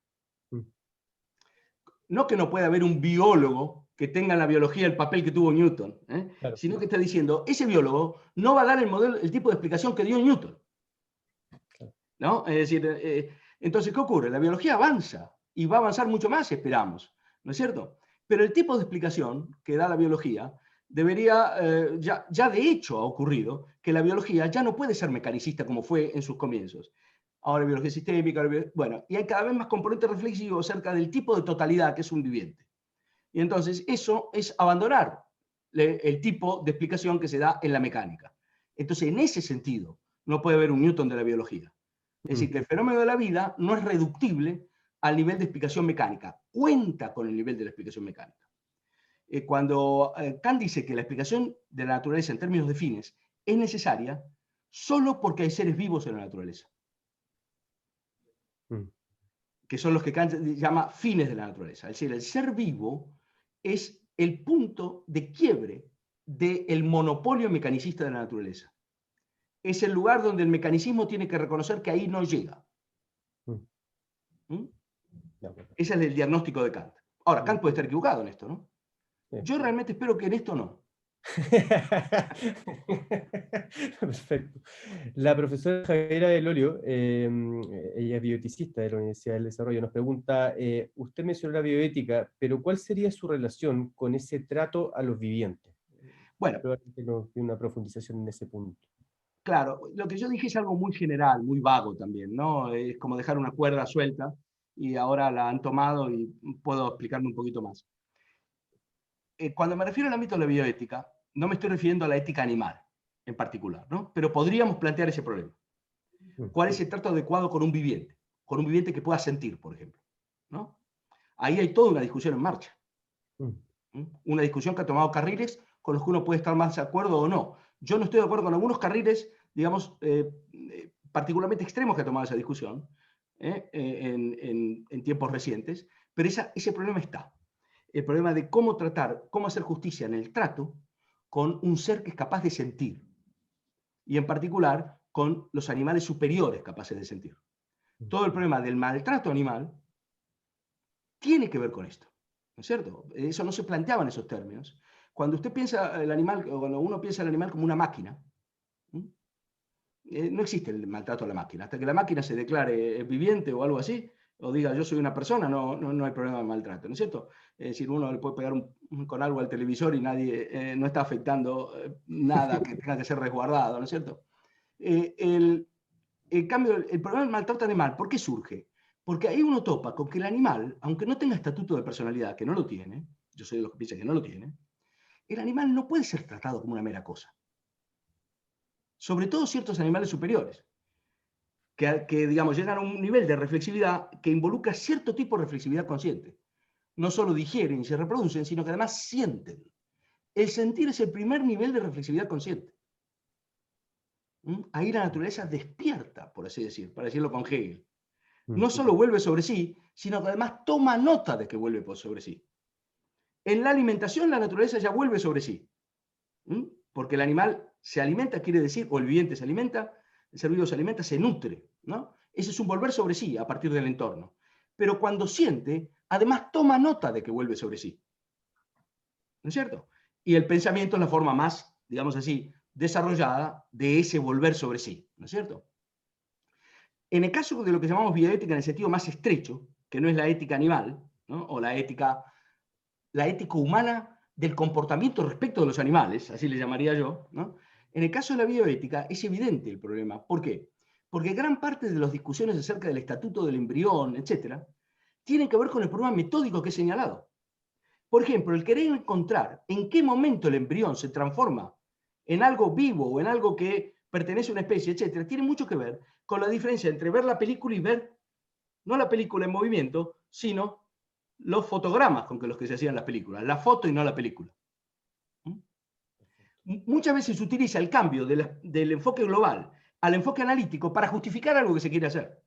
Speaker 2: No que no pueda haber un biólogo que tenga en la biología el papel que tuvo Newton, claro, sino que está diciendo, ese biólogo no va a dar el tipo de explicación que dio Newton. ¿No? Es decir, entonces, ¿qué ocurre? La biología avanza y va a avanzar mucho más, esperamos, ¿no es cierto? Pero el tipo de explicación que da la biología debería, ya de hecho ha ocurrido, que la biología ya no puede ser mecanicista como fue en sus comienzos. Ahora biología sistémica, bueno, y hay cada vez más componentes reflexivos acerca del tipo de totalidad que es un viviente. Y entonces eso es abandonar el tipo de explicación que se da en la mecánica. Entonces, en ese sentido, no puede haber un Newton de la biología. Es decir, que el fenómeno de la vida no es reductible al nivel de explicación mecánica, cuenta con el nivel de la explicación mecánica. Cuando Kant dice que la explicación de la naturaleza en términos de fines es necesaria solo porque hay seres vivos en la naturaleza, que son los que Kant llama fines de la naturaleza. Es decir, el ser vivo es el punto de quiebre del monopolio mecanicista de la naturaleza. Es el lugar donde el mecanicismo tiene que reconocer que ahí no llega. ¿Mm? Ese es el diagnóstico de Kant. Ahora, Kant puede estar equivocado en esto, ¿no? Yo realmente espero que en esto no.
Speaker 1: Perfecto. La profesora Javiera del Olio, ella es bioeticista de la Universidad del Desarrollo, nos pregunta, usted mencionó la bioética, pero ¿cuál sería su relación con ese trato a los vivientes?
Speaker 2: Bueno,
Speaker 1: Probablemente no tiene una profundización en ese punto.
Speaker 2: Claro, lo que yo dije es algo muy general, muy vago también, ¿no? Es como dejar una cuerda suelta y ahora la han tomado y puedo explicarme un poquito más. Cuando me refiero al ámbito de la bioética, no me estoy refiriendo a la ética animal en particular, ¿no? Pero podríamos plantear ese problema. ¿Cuál es el trato adecuado con un viviente? Con un viviente que pueda sentir, por ejemplo, ¿no? Ahí hay toda una discusión en marcha. Una discusión que ha tomado carriles con los que uno puede estar más de acuerdo o no. Yo no estoy de acuerdo con algunos carriles, digamos, particularmente extremos que ha tomado esa discusión en tiempos recientes, pero ese problema está. El problema de cómo tratar, cómo hacer justicia en el trato con un ser que es capaz de sentir, y en particular con los animales superiores capaces de sentir. Todo el problema del maltrato animal tiene que ver con esto, ¿no es cierto? Eso no se planteaba en esos términos. Cuando usted piensa el animal, o cuando uno piensa el animal como una máquina, no existe el maltrato a la máquina. Hasta que la máquina se declare viviente o algo así, o diga yo soy una persona, no hay problema de maltrato, ¿no es cierto? Es decir, uno le puede pegar con algo al televisor y nadie no está afectando nada que tenga que ser resguardado, ¿no es cierto? El cambio, el problema del maltrato animal, ¿por qué surge? Porque ahí uno topa con que el animal, aunque no tenga estatuto de personalidad, que no lo tiene, yo soy de los que piensan que no lo tiene, el animal no puede ser tratado como una mera cosa. Sobre todo ciertos animales superiores, que digamos, llegan a un nivel de reflexividad que involucra cierto tipo de reflexividad consciente. No solo digieren y se reproducen, sino que además sienten. El sentir es el primer nivel de reflexividad consciente. Ahí la naturaleza despierta, por así decir, para decirlo con Hegel. No solo vuelve sobre sí, sino que además toma nota de que vuelve sobre sí. En la alimentación la naturaleza ya vuelve sobre sí. Porque el animal se alimenta, quiere decir, o el viviente se alimenta, el ser vivo se alimenta, se nutre, ¿no? Ese es un volver sobre sí a partir del entorno. Pero cuando siente, además toma nota de que vuelve sobre sí. ¿No es cierto? Y el pensamiento es la forma más, digamos así, desarrollada de ese volver sobre sí. ¿No es cierto? En el caso de lo que llamamos bioética en el sentido más estrecho, que no es la ética animal, ¿no? O la ética humana del comportamiento respecto de los animales, así le llamaría yo, ¿no? En el caso de la bioética es evidente el problema. ¿Por qué? Porque gran parte de las discusiones acerca del estatuto del embrión, etcétera, tienen que ver con el problema metódico que he señalado. Por ejemplo, el querer encontrar en qué momento el embrión se transforma en algo vivo o en algo que pertenece a una especie, etcétera, tiene mucho que ver con la diferencia entre ver la película y ver, no la película en movimiento, sino los fotogramas con los que se hacían las películas, la foto y no la película. Muchas veces se utiliza el cambio del enfoque global al enfoque analítico para justificar algo que se quiere hacer.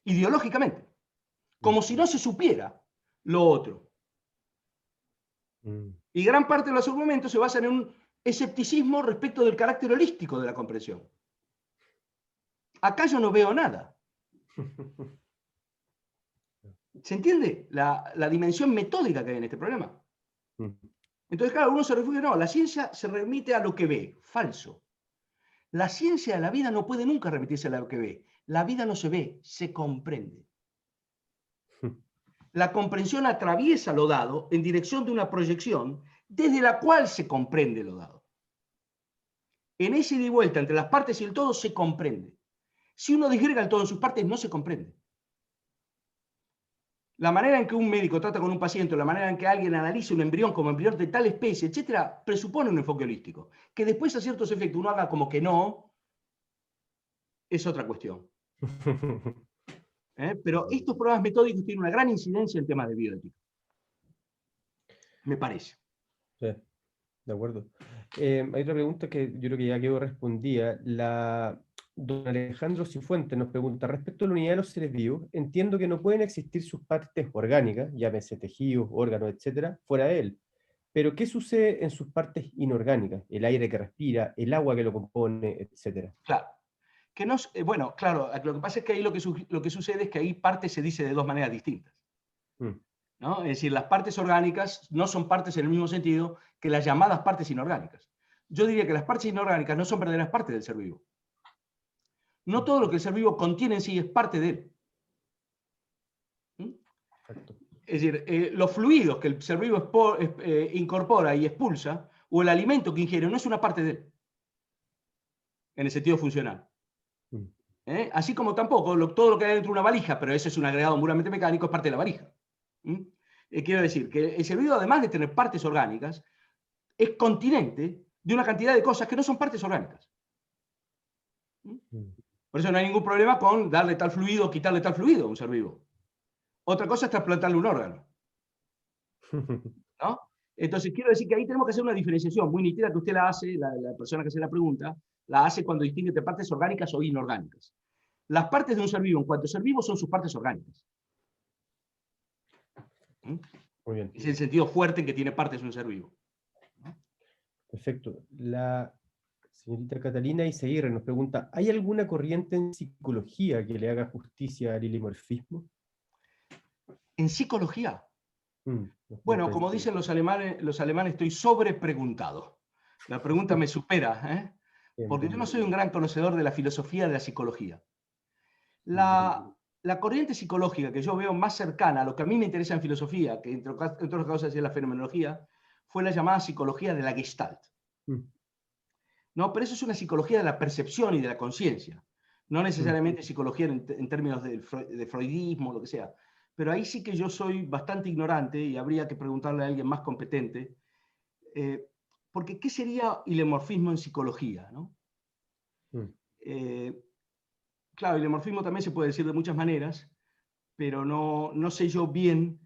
Speaker 2: Ideológicamente. Como si no se supiera lo otro. Y gran parte de los argumentos se basan en un escepticismo respecto del carácter holístico de la comprensión. Acá yo no veo nada. ¿Se entiende la dimensión metódica que hay en este problema? Entonces, claro, uno se refugia, no, la ciencia se remite a lo que ve. Falso. La ciencia de la vida no puede nunca remitirse a lo que ve. La vida no se ve, se comprende. La comprensión atraviesa lo dado en dirección de una proyección desde la cual se comprende lo dado. En ese ida y vuelta entre las partes y el todo se comprende. Si uno disgrega el todo en sus partes, no se comprende. La manera en que un médico trata con un paciente, la manera en que alguien analiza un embrión como embrión de tal especie, etcétera, presupone un enfoque holístico. Que después a ciertos efectos uno haga como que no, es otra cuestión. Pero estos programas metódicos tienen una gran incidencia en temas de bioética. Me parece.
Speaker 1: Sí, de acuerdo. Hay otra pregunta que yo creo que ya quedó respondida. Don Alejandro Cifuentes nos pregunta, respecto a la unidad de los seres vivos, entiendo que no pueden existir sus partes orgánicas, llámese tejidos, órganos, etcétera, fuera de él. Pero ¿qué sucede en sus partes inorgánicas? El aire que respira, el agua que lo compone, etcétera.
Speaker 2: Claro. Que no, bueno, claro, lo que pasa es que ahí lo que sucede es que ahí parte se dice de dos maneras distintas. ¿No? Es decir, las partes orgánicas no son partes en el mismo sentido que las llamadas partes inorgánicas. Yo diría que las partes inorgánicas no son verdaderas partes del ser vivo. No todo lo que el ser vivo contiene en sí es parte de él. Es decir, los fluidos que el ser vivo incorpora y expulsa, o el alimento que ingiere, no es una parte de él, en el sentido funcional. Así como tampoco todo lo que hay dentro de una valija, pero eso es un agregado puramente mecánico, es parte de la valija. Quiero decir que el ser vivo, además de tener partes orgánicas, es continente de una cantidad de cosas que no son partes orgánicas. Por eso no hay ningún problema con darle tal fluido o quitarle tal fluido a un ser vivo. Otra cosa es trasplantarle un órgano. ¿No? Entonces, quiero decir que ahí tenemos que hacer una diferenciación muy nítida que usted la hace, la persona que hace la pregunta, la hace cuando distingue entre partes orgánicas o inorgánicas. Las partes de un ser vivo, en cuanto a ser vivo, son sus partes orgánicas.
Speaker 1: Muy bien.
Speaker 2: Es el sentido fuerte en que tiene partes un ser vivo.
Speaker 1: Perfecto. La señorita Catalina Izaguirre nos pregunta, ¿hay alguna corriente en psicología que le haga justicia al ilimorfismo?
Speaker 2: ¿En psicología? Bueno, como dicen los alemanes estoy sobrepreguntado. La pregunta me supera, porque yo no soy un gran conocedor de la filosofía de la psicología. La corriente psicológica que yo veo más cercana a lo que a mí me interesa en filosofía, que entre otras cosas es la fenomenología, fue la llamada psicología de la Gestalt. No, pero eso es una psicología de la percepción y de la conciencia, no necesariamente psicología en términos de freudismo o lo que sea. Pero ahí sí que yo soy bastante ignorante y habría que preguntarle a alguien más competente, porque ¿qué sería ilemorfismo en psicología? ¿No? Claro, ilemorfismo también se puede decir de muchas maneras, pero no sé yo bien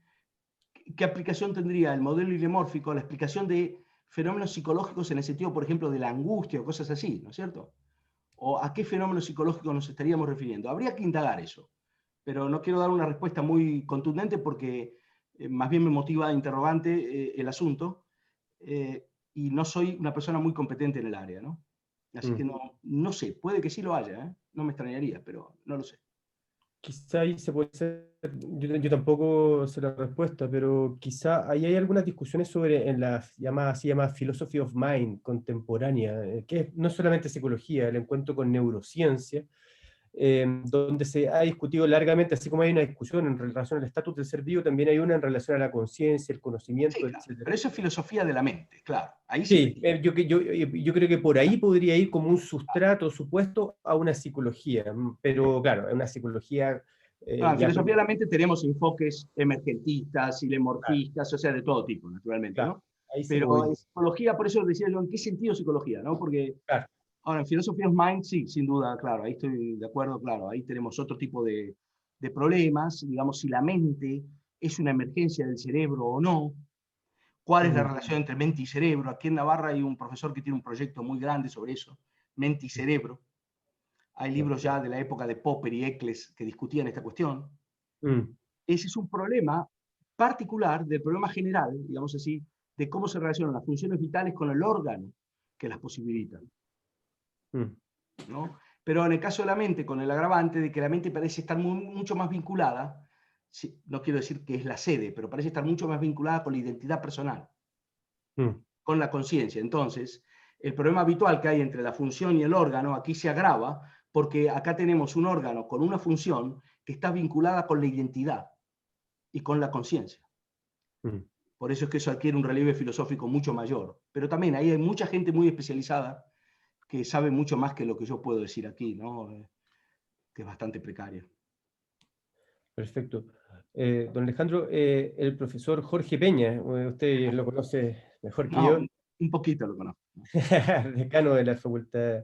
Speaker 2: qué aplicación tendría el modelo ilemórfico a la explicación de fenómenos psicológicos en el sentido, por ejemplo, de la angustia o cosas así, ¿no es cierto? ¿O a qué fenómeno psicológico nos estaríamos refiriendo? Habría que indagar eso, pero no quiero dar una respuesta muy contundente porque más bien me motiva interrogante el asunto y no soy una persona muy competente en el área, ¿no? Así que no sé, puede que sí lo haya, no me extrañaría, pero no lo sé.
Speaker 1: Quizá ahí se puede ser, yo tampoco sé la respuesta, pero quizá ahí hay algunas discusiones sobre en la llamadas Philosophy of Mind contemporánea, que no es solamente psicología, el encuentro con neurociencia, donde se ha discutido largamente, así como hay una discusión en relación al estatus del ser vivo, también hay una en relación a la conciencia, el conocimiento,
Speaker 2: sí, claro,
Speaker 1: etc.
Speaker 2: pero eso es filosofía de la mente, claro. Ahí
Speaker 1: Sí, yo creo que por ahí podría ir como un sustrato supuesto a una psicología, pero claro, es una psicología...
Speaker 2: en filosofía de la mente tenemos enfoques emergentistas, ilemorfistas, o sea, de todo tipo, naturalmente,
Speaker 1: claro,
Speaker 2: ¿no?
Speaker 1: ahí se
Speaker 2: Pero
Speaker 1: puede.
Speaker 2: en psicología, por eso decía yo, ¿en qué sentido psicología? ¿No? Porque
Speaker 1: Claro.
Speaker 2: ahora en Philosophy of Mind, sí, sin duda, claro, ahí estoy de acuerdo, claro, ahí tenemos otro tipo de problemas, digamos, si la mente es una emergencia del cerebro o no, cuál es la relación entre mente y cerebro. Aquí en Navarra hay un profesor que tiene un proyecto muy grande sobre eso, mente y cerebro. Hay libros ya de la época de Popper y Eccles que discutían esta cuestión. Ese es un problema particular del problema general, digamos así, de cómo se relacionan las funciones vitales con el órgano que las posibilitan. ¿No? Pero en el caso de la mente, con el agravante de que la mente parece estar mucho más vinculada, no quiero decir que es la sede, pero parece estar mucho más vinculada con la identidad personal, con la conciencia. Entonces, el problema habitual que hay entre la función y el órgano aquí se agrava porque acá tenemos un órgano con una función que está vinculada con la identidad. y con la conciencia.
Speaker 1: Mm.
Speaker 2: Por eso es que eso adquiere un relieve filosófico mucho mayor. Pero también ahí hay mucha gente muy especializada que sabe mucho más que lo que yo puedo decir aquí, ¿no? Que es bastante precario.
Speaker 1: Perfecto. Don Alejandro, el profesor Jorge Peña, usted lo conoce mejor que
Speaker 2: No,
Speaker 1: yo,
Speaker 2: un poquito lo conozco.
Speaker 1: decano de la Facultad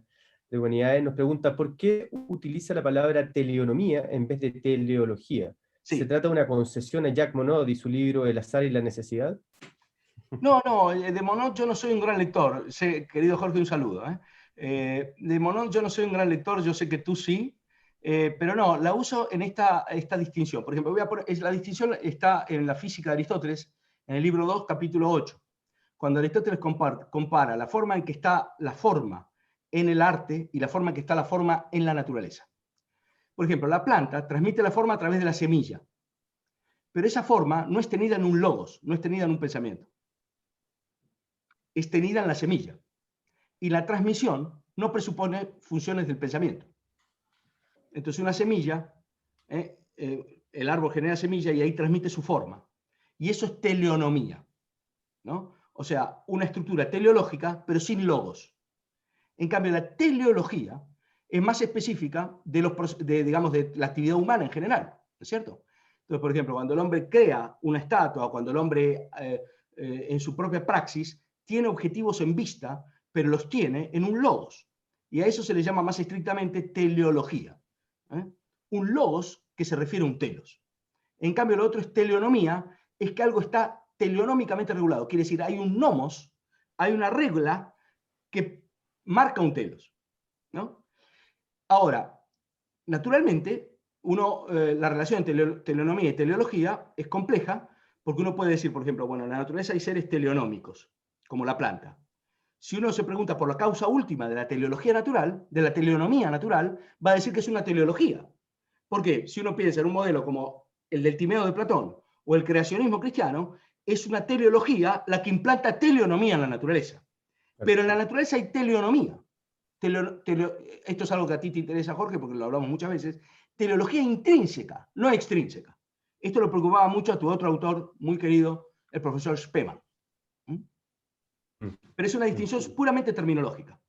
Speaker 1: de Humanidades, nos pregunta ¿por qué utiliza la palabra teleonomía en vez de teleología? ¿Se
Speaker 2: Sí.
Speaker 1: trata de una concesión a Jacques Monod y su libro El azar y la necesidad?
Speaker 2: No, no, de Monod yo no soy un gran lector. Querido Jorge, un saludo. De Monod yo no soy un gran lector, yo sé que tú sí, pero no, la uso en esta distinción. Por ejemplo, la distinción está en la física de Aristóteles, en el libro 2, capítulo 8. Cuando Aristóteles compara la forma en que está la forma en el arte y la forma en que está la forma en la naturaleza. Por ejemplo, la planta transmite la forma a través de la semilla, pero esa forma no es tenida en un logos, no es tenida en un pensamiento, es tenida en la semilla. Y la transmisión no presupone funciones del pensamiento. Entonces una semilla, el árbol genera semilla y ahí transmite su forma. Y eso es teleonomía, ¿no? O sea, una estructura teleológica, pero sin logos. En cambio, la teleología es más específica digamos, de la actividad humana en general, ¿no es cierto? Entonces, por ejemplo, cuando el hombre crea una estatua, cuando el hombre en su propia praxis tiene objetivos en vista, pero los tiene en un logos. Y a eso se le llama más estrictamente teleología. Un logos que se refiere a un telos. En cambio, lo otro es teleonomía, es que algo está teleonómicamente regulado. Quiere decir, hay un nomos, hay una regla que marca un telos, ¿no? Ahora, naturalmente, la relación entre teleonomía y teleología es compleja porque uno puede decir, por ejemplo, bueno, en la naturaleza hay seres teleonómicos, como la planta. Si uno se pregunta por la causa última de la teleología natural, de la teleonomía natural, va a decir que es una teleología. ¿Por qué? Si uno piensa en un modelo como el del Timeo de Platón o el creacionismo cristiano, es una teleología la que implanta teleonomía en la naturaleza. Pero en la naturaleza hay teleonomía. Esto es algo que a ti te interesa, Jorge, porque lo hablamos muchas veces. Teleología intrínseca, no extrínseca. Esto lo preocupaba mucho a tu otro autor muy querido, el profesor Spemann. Pero es una distinción puramente terminológica.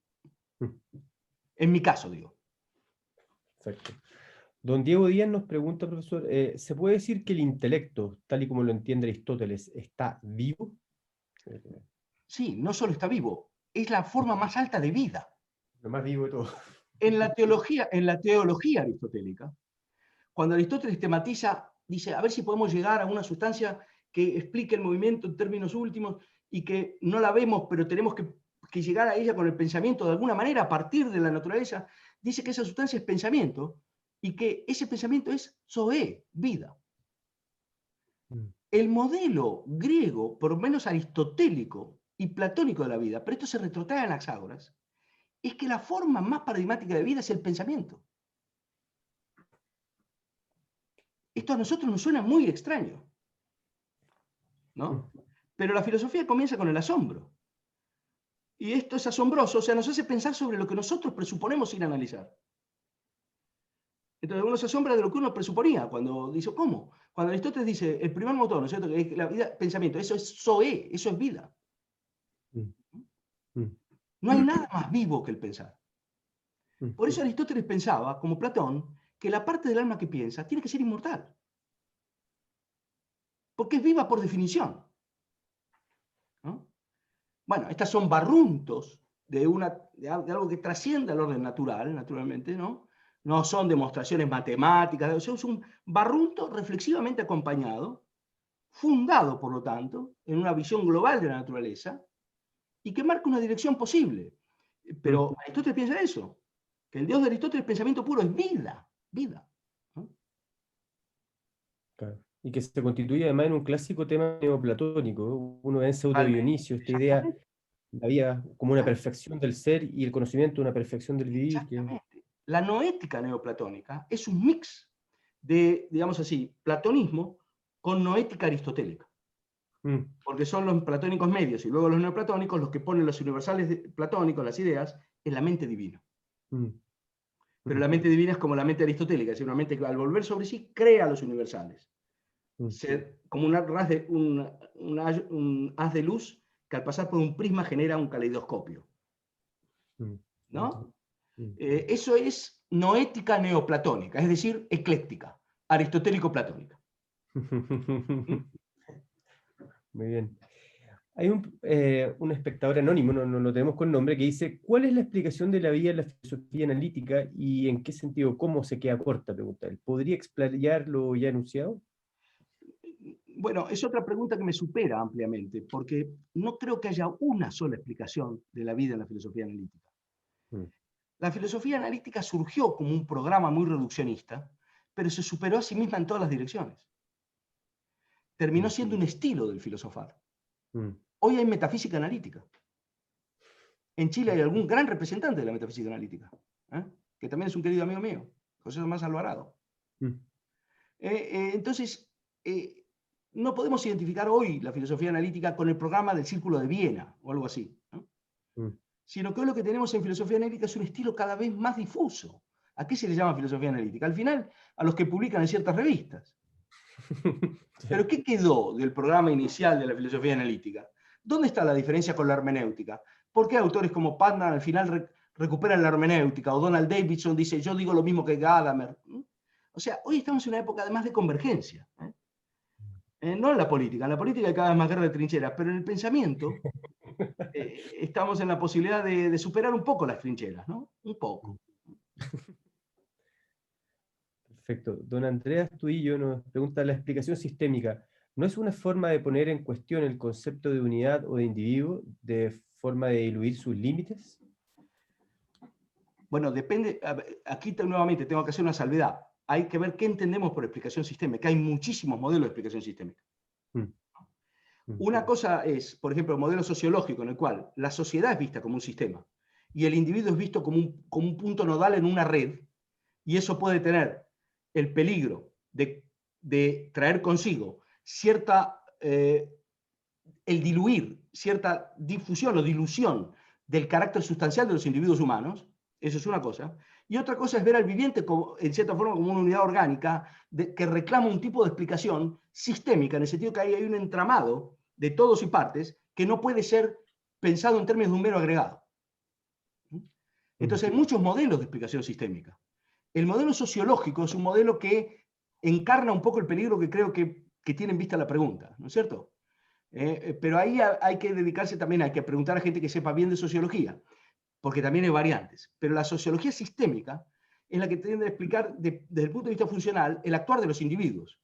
Speaker 2: En mi caso, digo.
Speaker 1: Perfecto. Don Diego Díaz nos pregunta, profesor, ¿se puede decir que el intelecto, tal y como lo entiende Aristóteles, está vivo?
Speaker 2: Sí, no solo está vivo, es la forma más alta de vida.
Speaker 1: Lo más vivo de todo.
Speaker 2: En la teología aristotélica, cuando Aristóteles tematiza, dice, a ver si podemos llegar a una sustancia que explique el movimiento en términos últimos y que no la vemos, pero tenemos que llegar a ella con el pensamiento de alguna manera a partir de la naturaleza, dice que esa sustancia es pensamiento y que ese pensamiento es zoé, vida. El modelo griego, por lo menos aristotélico y platónico de la vida, pero esto se retrotrae en Anaxágoras, es que la forma más paradigmática de vida es el pensamiento. Esto a nosotros nos suena muy extraño, ¿no? Pero la filosofía comienza con el asombro. Y esto es asombroso, o sea, nos hace pensar sobre lo que nosotros presuponemos sin analizar. Entonces uno se asombra de lo que uno presuponía cuando dice, ¿cómo? Cuando Aristóteles dice, el primer motor, ¿no es cierto? Que es la vida, pensamiento, eso es zoé, eso es vida. No hay nada más vivo que el pensar. Por eso Aristóteles pensaba, como Platón, que la parte del alma que piensa tiene que ser inmortal. Porque es viva por definición, ¿no? Bueno, estas son barruntos de algo que trasciende al orden natural, naturalmente, ¿no? No son demostraciones matemáticas, es un barrunto reflexivamente acompañado, fundado, por lo tanto, en una visión global de la naturaleza y que marca una dirección posible. Pero Aristóteles piensa eso, que el Dios de Aristóteles, pensamiento puro, es vida, vida. ¿No?
Speaker 1: Claro. Y que se constituye además en un clásico tema neoplatónico. Uno ve en Pseudo Dionisio esta idea de la vida como una perfección del ser y el conocimiento una perfección del vivir.
Speaker 2: Exactamente. La noética neoplatónica es un mix de, digamos así, platonismo con noética aristotélica. Porque son los platónicos medios y luego los neoplatónicos los que ponen los universales platónicos, las ideas, en la mente divina. Pero la mente divina es como la mente aristotélica, es decir, una mente que al volver sobre sí crea los universales. como un haz de luz que al pasar por un prisma genera un caleidoscopio. ¿No? Eso es noética neoplatónica, es decir, ecléctica, aristotélico-platónica.
Speaker 1: Muy bien. Hay un espectador anónimo, no lo tenemos con nombre, que dice: ¿cuál es la explicación de la vida en la filosofía analítica y en qué sentido, cómo se queda corta? Pregunta él. ¿Podría explayar lo ya enunciado?
Speaker 2: Bueno, es otra pregunta que me supera ampliamente, porque no creo que haya una sola explicación de la vida en la filosofía analítica. La filosofía analítica surgió como un programa muy reduccionista, pero se superó a sí misma en todas las direcciones. Terminó siendo un estilo del filosofar. Hoy hay metafísica analítica. En Chile hay algún gran representante de la metafísica analítica, que también es un querido amigo mío, José Tomás Alvarado. Entonces, no podemos identificar hoy la filosofía analítica con el programa del Círculo de Viena o algo así, ¿no? Sino que hoy lo que tenemos en filosofía analítica es un estilo cada vez más difuso. ¿A qué se le llama filosofía analítica? Al final, a los que publican en ciertas revistas. Sí. ¿Pero qué quedó del programa inicial de la filosofía analítica? ¿Dónde está la diferencia con la hermenéutica? ¿Por qué autores como Putnam al final recuperan la hermenéutica? O Donald Davidson dice: yo digo lo mismo que Gadamer. O sea, hoy estamos en una época además de convergencia. No en la política hay cada vez más guerra de trincheras, pero en el pensamiento estamos en la posibilidad de superar un poco las trincheras, ¿no? Un poco.
Speaker 1: Perfecto. Don Andreas Tuillo nos pregunta: la explicación sistémica, ¿no es una forma de poner en cuestión el concepto de unidad o de individuo, de forma de diluir sus límites?
Speaker 2: Bueno, depende. Aquí nuevamente tengo que hacer una salvedad. Hay que ver qué entendemos por explicación sistémica. Hay muchísimos modelos de explicación sistémica. Una cosa es, por ejemplo, el modelo sociológico, en el cual la sociedad es vista como un sistema y el individuo es visto como un punto nodal en una red, y eso puede tener el peligro de traer consigo el diluir cierta difusión o dilución del carácter sustancial de los individuos humanos. Eso es una cosa. Y otra cosa es ver al viviente en cierta forma como una unidad orgánica que reclama un tipo de explicación sistémica, en el sentido que ahí hay un entramado de todos y partes que no puede ser pensado en términos de un mero agregado. Entonces hay muchos modelos de explicación sistémica. El modelo sociológico es un modelo que encarna un poco el peligro que creo que tiene en vista la pregunta, ¿no es cierto? Pero ahí hay que dedicarse también, hay que preguntar a gente que sepa bien de sociología, porque también hay variantes. Pero la sociología sistémica es la que tiende a explicar desde el punto de vista funcional el actuar de los individuos.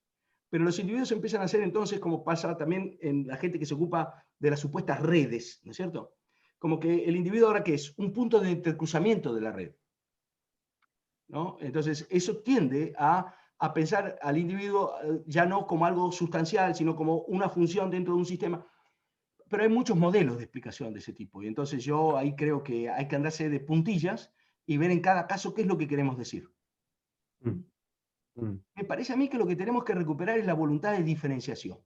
Speaker 2: Pero los individuos empiezan a ser entonces, como pasa también en la gente que se ocupa de las supuestas redes, ¿no es cierto? Como que el individuo ahora, ¿qué es? Un punto de intercruzamiento de la red, ¿no? Entonces eso tiende a pensar al individuo ya no como algo sustancial, sino como una función dentro de un sistema. Pero hay muchos modelos de explicación de ese tipo, y entonces yo ahí creo que hay que andarse de puntillas y ver en cada caso qué es lo que queremos decir. Me parece a mí que lo que tenemos que recuperar es la voluntad de diferenciación.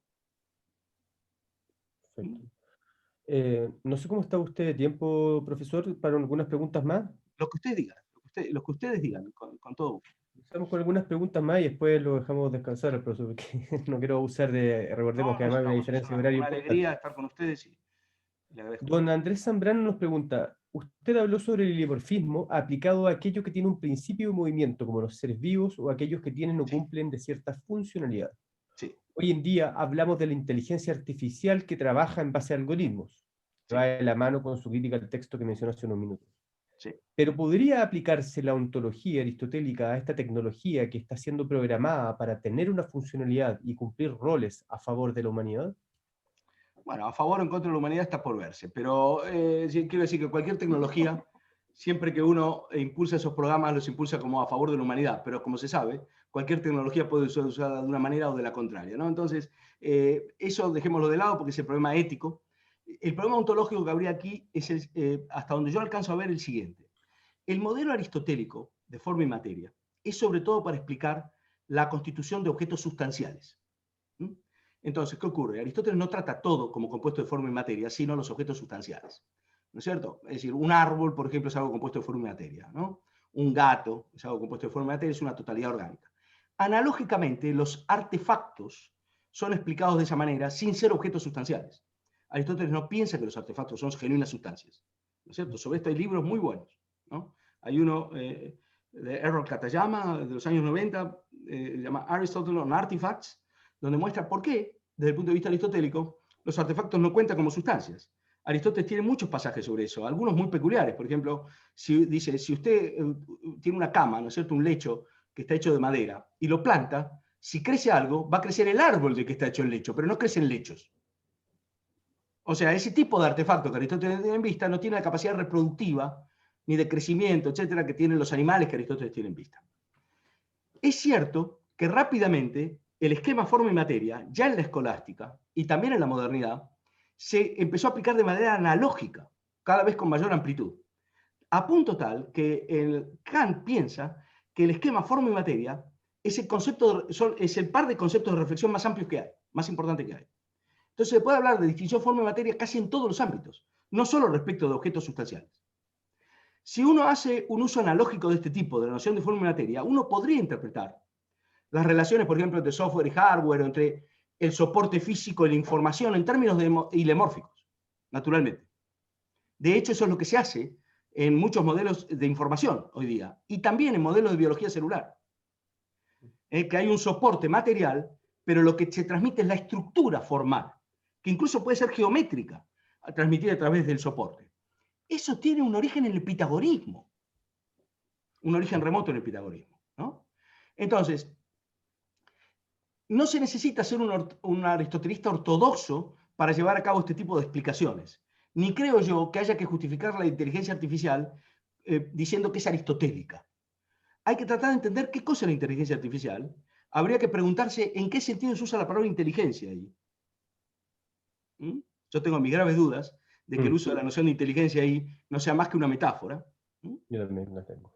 Speaker 1: Perfecto. No sé cómo está usted de tiempo, profesor, para algunas preguntas más.
Speaker 2: Lo que ustedes digan, lo que ustedes digan, con todo gusto.
Speaker 1: Empezamos con algunas preguntas más y después lo dejamos descansar al profesor, porque no quiero abusar recordemos que además hay una diferencia de horario.
Speaker 2: Una alegría estar con ustedes y le agradezco.
Speaker 1: Don Andrés Zambrano nos pregunta: usted habló sobre el heliomorfismo aplicado a aquello que tiene un principio de movimiento, como los seres vivos, o aquellos que tienen o cumplen de cierta funcionalidad.
Speaker 2: Sí.
Speaker 1: Hoy en día hablamos de la inteligencia artificial que trabaja en base a algoritmos. Va de la mano con su crítica al texto que mencionó hace unos minutos.
Speaker 2: Sí.
Speaker 1: Pero ¿podría aplicarse la ontología aristotélica a esta tecnología que está siendo programada para tener una funcionalidad y cumplir roles a favor de la humanidad?
Speaker 2: Bueno, a favor o en contra de la humanidad está por verse, pero quiero decir que cualquier tecnología, siempre que uno impulsa esos programas, los impulsa como a favor de la humanidad, pero como se sabe, cualquier tecnología puede ser usada de una manera o de la contraria, ¿no? Entonces, eso dejémoslo de lado porque es el problema ético. El problema ontológico que habría aquí es, hasta donde yo alcanzo a ver, el siguiente. El modelo aristotélico de forma y materia es sobre todo para explicar la constitución de objetos sustanciales. Entonces, ¿qué ocurre? Aristóteles no trata todo como compuesto de forma y materia, sino los objetos sustanciales, ¿no es cierto? Es decir, un árbol, por ejemplo, es algo compuesto de forma y materia, ¿no? Un gato es algo compuesto de forma y materia, es una totalidad orgánica. Analógicamente, los artefactos son explicados de esa manera sin ser objetos sustanciales. Aristóteles no piensa que los artefactos son genuinas sustancias, ¿no es cierto? Sobre esto hay libros muy buenos, ¿no? Hay uno de Errol Katayama, de los años 90, se llama Aristotle on Artifacts, donde muestra por qué, desde el punto de vista aristotélico, los artefactos no cuentan como sustancias. Aristóteles tiene muchos pasajes sobre eso, algunos muy peculiares. Por ejemplo, dice, si usted tiene una cama, ¿no es cierto?, un lecho que está hecho de madera, y lo planta, si crece algo, va a crecer el árbol de que está hecho el lecho, pero no crecen lechos. O sea, ese tipo de artefacto que Aristóteles tiene en vista no tiene la capacidad reproductiva, ni de crecimiento, etcétera, que tienen los animales que Aristóteles tiene en vista. Es cierto que rápidamente el esquema forma y materia, ya en la escolástica y también en la modernidad, se empezó a aplicar de manera analógica, cada vez con mayor amplitud, a punto tal que Kant piensa que el esquema forma y materia es el par de conceptos de reflexión más amplios que hay, más importante que hay. Entonces se puede hablar de distinción forma y materia casi en todos los ámbitos, no solo respecto de objetos sustanciales. Si uno hace un uso analógico de este tipo, de la noción de forma y materia, uno podría interpretar las relaciones, por ejemplo, entre software y hardware, o entre el soporte físico y la información en términos hilemórficos, naturalmente. De hecho, eso es lo que se hace en muchos modelos de información hoy día, y también en modelos de biología celular. Que hay un soporte material, pero lo que se transmite es la estructura formal, que incluso puede ser geométrica, transmitida a través del soporte. Eso tiene un origen en el pitagorismo, un origen remoto en el pitagorismo, ¿no? Entonces, no se necesita ser un aristotelista ortodoxo para llevar a cabo este tipo de explicaciones. Ni creo yo que haya que justificar la inteligencia artificial diciendo que es aristotélica. Hay que tratar de entender qué cosa es la inteligencia artificial. Habría que preguntarse en qué sentido se usa la palabra inteligencia ahí. Yo tengo mis graves dudas de que el uso de la noción de inteligencia ahí no sea más que una metáfora.
Speaker 1: Yo también la tengo.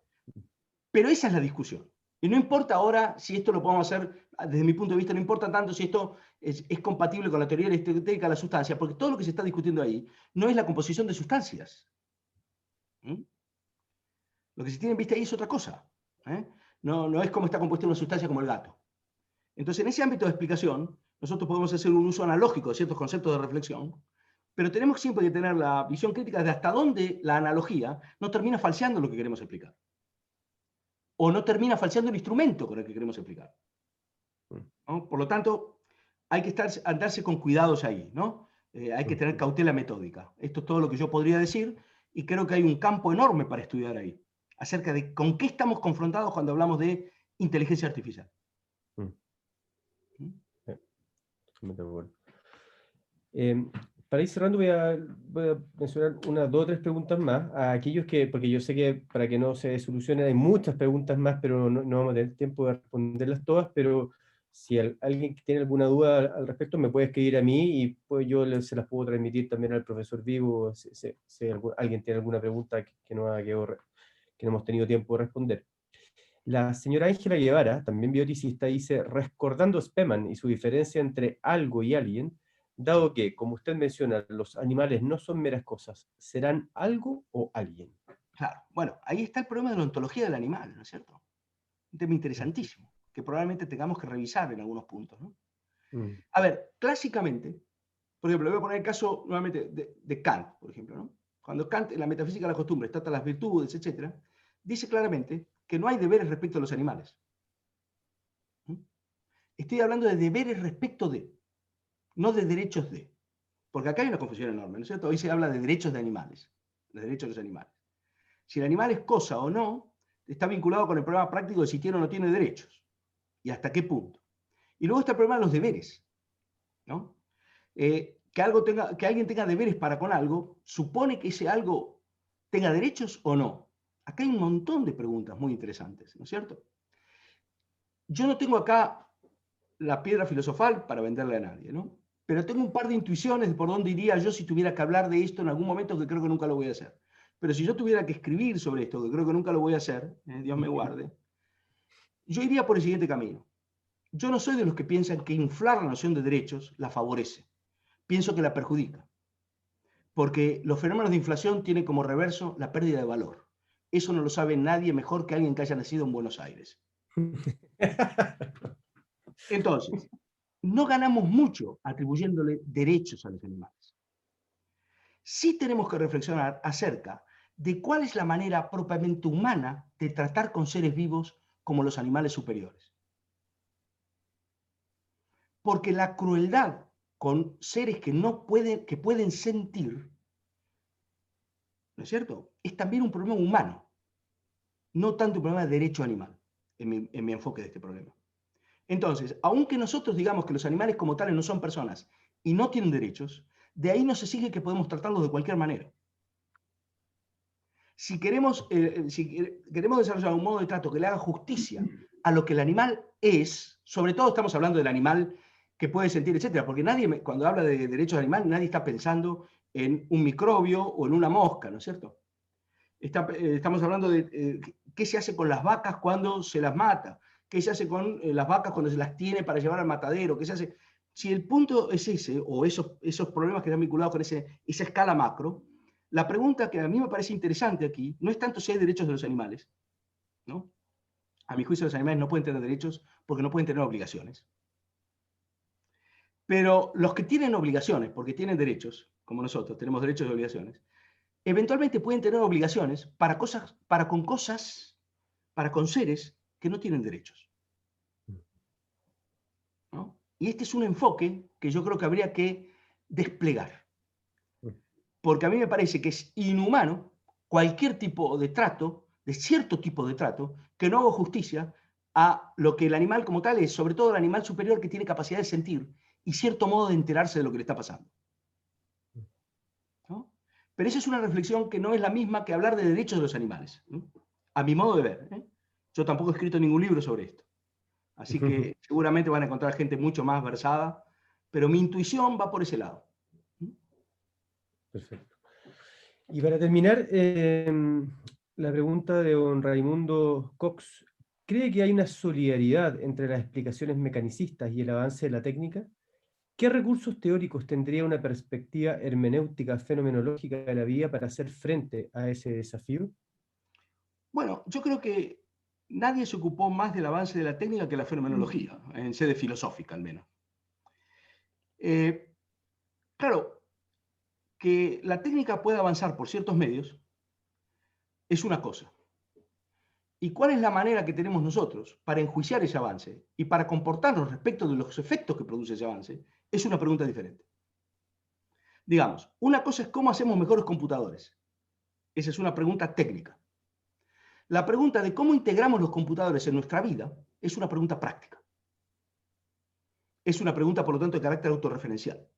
Speaker 2: Pero esa es la discusión. Y no importa ahora si esto lo podemos hacer, desde mi punto de vista, no importa tanto si esto es compatible con la teoría aristotélica de la sustancia, porque todo lo que se está discutiendo ahí no es la composición de sustancias. Lo que se tiene en vista ahí es otra cosa. No es cómo está compuesta una sustancia como el gato. Entonces, en ese ámbito de explicación, nosotros podemos hacer un uso analógico de ciertos conceptos de reflexión, pero tenemos siempre que tener la visión crítica de hasta dónde la analogía no termina falseando lo que queremos explicar. O no termina falseando el instrumento con el que queremos explicar, ¿no? Por lo tanto, hay que andarse con cuidados ahí, ¿no? Hay que tener cautela metódica. Esto es todo lo que yo podría decir, y creo que hay un campo enorme para estudiar ahí, acerca de con qué estamos confrontados cuando hablamos de inteligencia artificial.
Speaker 1: Para ir cerrando voy a mencionar unas 2 o 3 preguntas más a aquellos que, porque yo sé que para que no se solucionen hay muchas preguntas más, pero no vamos a tener tiempo de responderlas todas, pero si alguien tiene alguna duda al respecto me puede escribir a mí y pues yo se las puedo transmitir también al profesor Vigo si alguien tiene alguna pregunta que no hemos tenido tiempo de responder. La señora Ángela Guevara, también bioticista, dice, recordando Spemann y su diferencia entre algo y alguien, dado que, como usted menciona, los animales no son meras cosas, ¿serán algo o alguien?
Speaker 2: Claro, bueno, ahí está el problema de la ontología del animal, ¿no es cierto? Un tema interesantísimo, que probablemente tengamos que revisar en algunos puntos, ¿no? A ver, clásicamente, por ejemplo, voy a poner el caso nuevamente de Kant, por ejemplo, ¿no? Cuando Kant, en la metafísica de la costumbre, trata las virtudes, etc., dice claramente que no hay deberes respecto a los animales. Estoy hablando de deberes respecto de, no de derechos de. Porque acá hay una confusión enorme, ¿no es cierto? Hoy se habla de derechos de animales, de derechos de los animales. Si el animal es cosa o no, está vinculado con el problema práctico de si tiene o no tiene derechos. Y hasta qué punto. Y luego está el problema de los deberes, ¿no? Que alguien tenga deberes para con algo, supone que ese algo tenga derechos o no. Acá hay un montón de preguntas muy interesantes, ¿no es cierto? Yo no tengo acá la piedra filosofal para venderle a nadie, ¿no? Pero tengo un par de intuiciones de por dónde iría yo si tuviera que hablar de esto en algún momento, que creo que nunca lo voy a hacer. Pero si yo tuviera que escribir sobre esto, que creo que nunca lo voy a hacer, Dios me guarde, yo iría por el siguiente camino. Yo no soy de los que piensan que inflar la noción de derechos la favorece. Pienso que la perjudica. Porque los fenómenos de inflación tienen como reverso la pérdida de valor. Eso no lo sabe nadie mejor que alguien que haya nacido en Buenos Aires. Entonces, no ganamos mucho atribuyéndole derechos a los animales. Sí tenemos que reflexionar acerca de cuál es la manera propiamente humana de tratar con seres vivos como los animales superiores. Porque la crueldad con seres que pueden sentir, ¿no es cierto?, es también un problema humano, no tanto un problema de derecho animal, en mi enfoque de este problema. Entonces, aunque nosotros digamos que los animales como tales no son personas y no tienen derechos, de ahí no se sigue que podemos tratarlos de cualquier manera. Si queremos desarrollar un modo de trato que le haga justicia a lo que el animal es, sobre todo estamos hablando del animal que puede sentir, etcétera, porque nadie, cuando habla de derechos de animal, nadie está pensando en un microbio o en una mosca, ¿no es cierto? Estamos hablando de qué se hace con las vacas cuando se las mata, qué se hace con las vacas cuando se las tiene para llevar al matadero, qué se hace. Si el punto es ese, o esos problemas que están vinculados con esa escala macro, la pregunta que a mí me parece interesante aquí no es tanto si hay derechos de los animales, ¿no? A mi juicio los animales no pueden tener derechos porque no pueden tener obligaciones. Pero los que tienen obligaciones, porque tienen derechos, como nosotros, tenemos derechos y obligaciones, eventualmente pueden tener obligaciones para con seres que no tienen derechos, ¿no? Y este es un enfoque que yo creo que habría que desplegar. Porque a mí me parece que es inhumano cualquier tipo de trato, de cierto tipo de trato, que no haga justicia a lo que el animal como tal es, sobre todo el animal superior que tiene capacidad de sentir y cierto modo de enterarse de lo que le está pasando, ¿no? Pero esa es una reflexión que no es la misma que hablar de derechos de los animales, ¿no? A mi modo de ver, ¿eh? Yo tampoco he escrito ningún libro sobre esto. Así que seguramente van a encontrar gente mucho más versada, pero mi intuición va por ese lado.
Speaker 1: Perfecto. Y para terminar, la pregunta de don Raimundo Cox, ¿cree que hay una solidaridad entre las explicaciones mecanicistas y el avance de la técnica? ¿Qué recursos teóricos tendría una perspectiva hermenéutica fenomenológica de la vida para hacer frente a ese desafío?
Speaker 2: Bueno, yo creo que nadie se ocupó más del avance de la técnica que la fenomenología, en sede filosófica al menos. Claro, que la técnica pueda avanzar por ciertos medios es una cosa. ¿Y cuál es la manera que tenemos nosotros para enjuiciar ese avance y para comportarnos respecto de los efectos que produce ese avance? Es una pregunta diferente. Digamos, una cosa es cómo hacemos mejores computadores. Esa es una pregunta técnica. La pregunta de cómo integramos los computadores en nuestra vida es una pregunta práctica. Es una pregunta, por lo tanto, de carácter autorreferencial,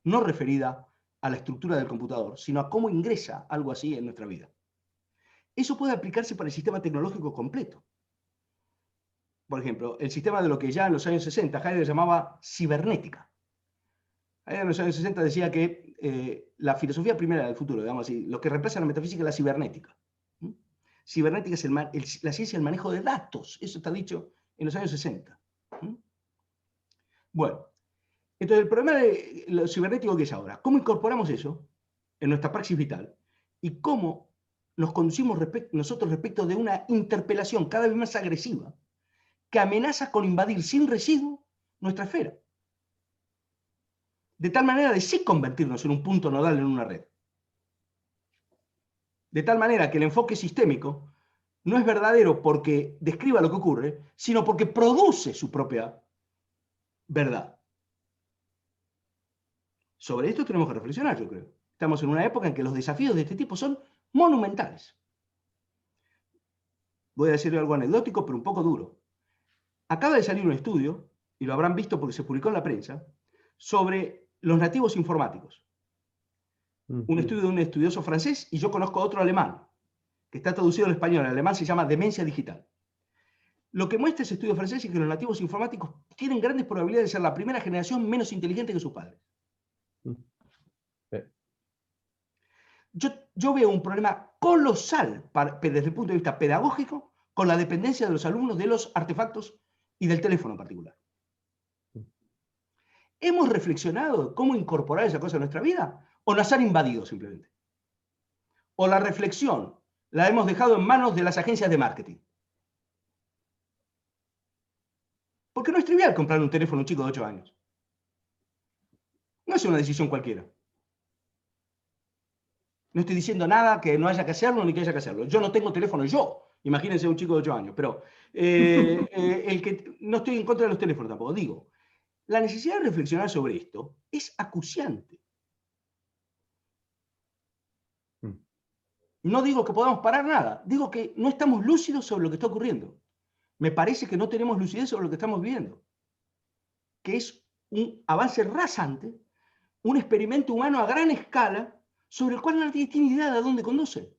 Speaker 2: no referida a la estructura del computador, sino a cómo ingresa algo así en nuestra vida. Eso puede aplicarse para el sistema tecnológico completo. Por ejemplo, el sistema de lo que ya en los años 60 Heidegger llamaba cibernética. Heidegger en los años 60 decía que la filosofía primera del futuro, digamos así, lo que reemplaza la metafísica es la cibernética. Cibernética es la ciencia del manejo de datos. Eso está dicho en los años 60. Bueno, entonces el problema de lo cibernético que es ahora, ¿cómo incorporamos eso en nuestra praxis vital? Y cómo nos conducimos nosotros respecto de una interpelación cada vez más agresiva que amenaza con invadir sin residuo nuestra esfera. De tal manera de sí convertirnos en un punto nodal en una red. De tal manera que el enfoque sistémico no es verdadero porque describa lo que ocurre, sino porque produce su propia verdad. Sobre esto tenemos que reflexionar, yo creo. Estamos en una época en que los desafíos de este tipo son monumentales. Voy a decir algo anecdótico, pero un poco duro. Acaba de salir un estudio, y lo habrán visto porque se publicó en la prensa, sobre los nativos informáticos. Un estudio de un estudioso francés, y yo conozco otro alemán, que está traducido al español. En alemán se llama Demencia Digital. Lo que muestra ese estudio francés es que los nativos informáticos tienen grandes probabilidades de ser la primera generación menos inteligente que sus padres. Yo veo un problema colosal desde el punto de vista pedagógico con la dependencia de los alumnos de los artefactos y del teléfono en particular. ¿Hemos reflexionado cómo incorporar esa cosa en nuestra vida? ¿O nos han invadido simplemente? ¿O la reflexión la hemos dejado en manos de las agencias de marketing? Porque no es trivial comprar un teléfono a un chico de 8 años. No es una decisión cualquiera. No estoy diciendo nada que no haya que hacerlo ni que haya que hacerlo. Yo no tengo teléfono, yo. Imagínense un chico de 8 años, pero no estoy en contra de los teléfonos tampoco. Digo, la necesidad de reflexionar sobre esto es acuciante. No digo que podamos parar nada, digo que no estamos lúcidos sobre lo que está ocurriendo. Me parece que no tenemos lucidez sobre lo que estamos viviendo, que es un avance rasante, un experimento humano a gran escala sobre el cual nadie tiene idea de a dónde conduce.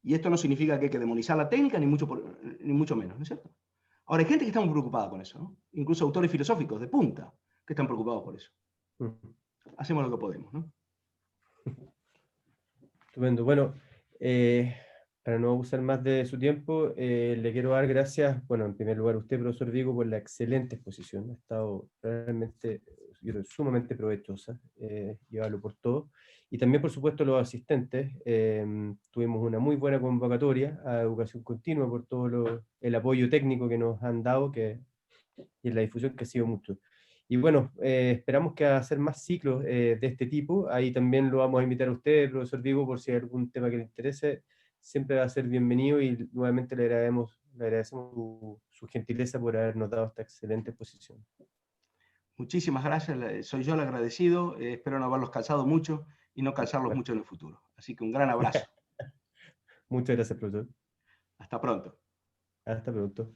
Speaker 2: Y esto no significa que hay que demonizar la técnica, ni mucho menos, ¿no es cierto? Ahora, hay gente que está muy preocupada con eso, ¿no? Incluso autores filosóficos de punta que están preocupados por eso. Hacemos lo que podemos, ¿no?
Speaker 1: Estupendo. Bueno, para no abusar más de su tiempo, le quiero dar gracias, bueno, en primer lugar a usted, profesor Vigo, por la excelente exposición. Ha estado realmente, yo creo, sumamente provechosa, llevarlo por todo. Y también, por supuesto, los asistentes. Tuvimos una muy buena convocatoria a Educación Continua por todo el apoyo técnico que nos han dado y en la difusión que ha sido mucho. Y bueno, esperamos que hacer más ciclos de este tipo. Ahí también lo vamos a invitar a usted, profesor Vigo, por si hay algún tema que le interese. Siempre va a ser bienvenido y nuevamente le agradecemos su gentileza por habernos dado esta excelente exposición.
Speaker 2: Muchísimas gracias, soy yo el agradecido. Espero no haberlos cansado mucho y no cansarlos mucho en el futuro. Así que un gran abrazo.
Speaker 1: Muchas gracias, profesor.
Speaker 2: Hasta pronto.
Speaker 1: Hasta pronto.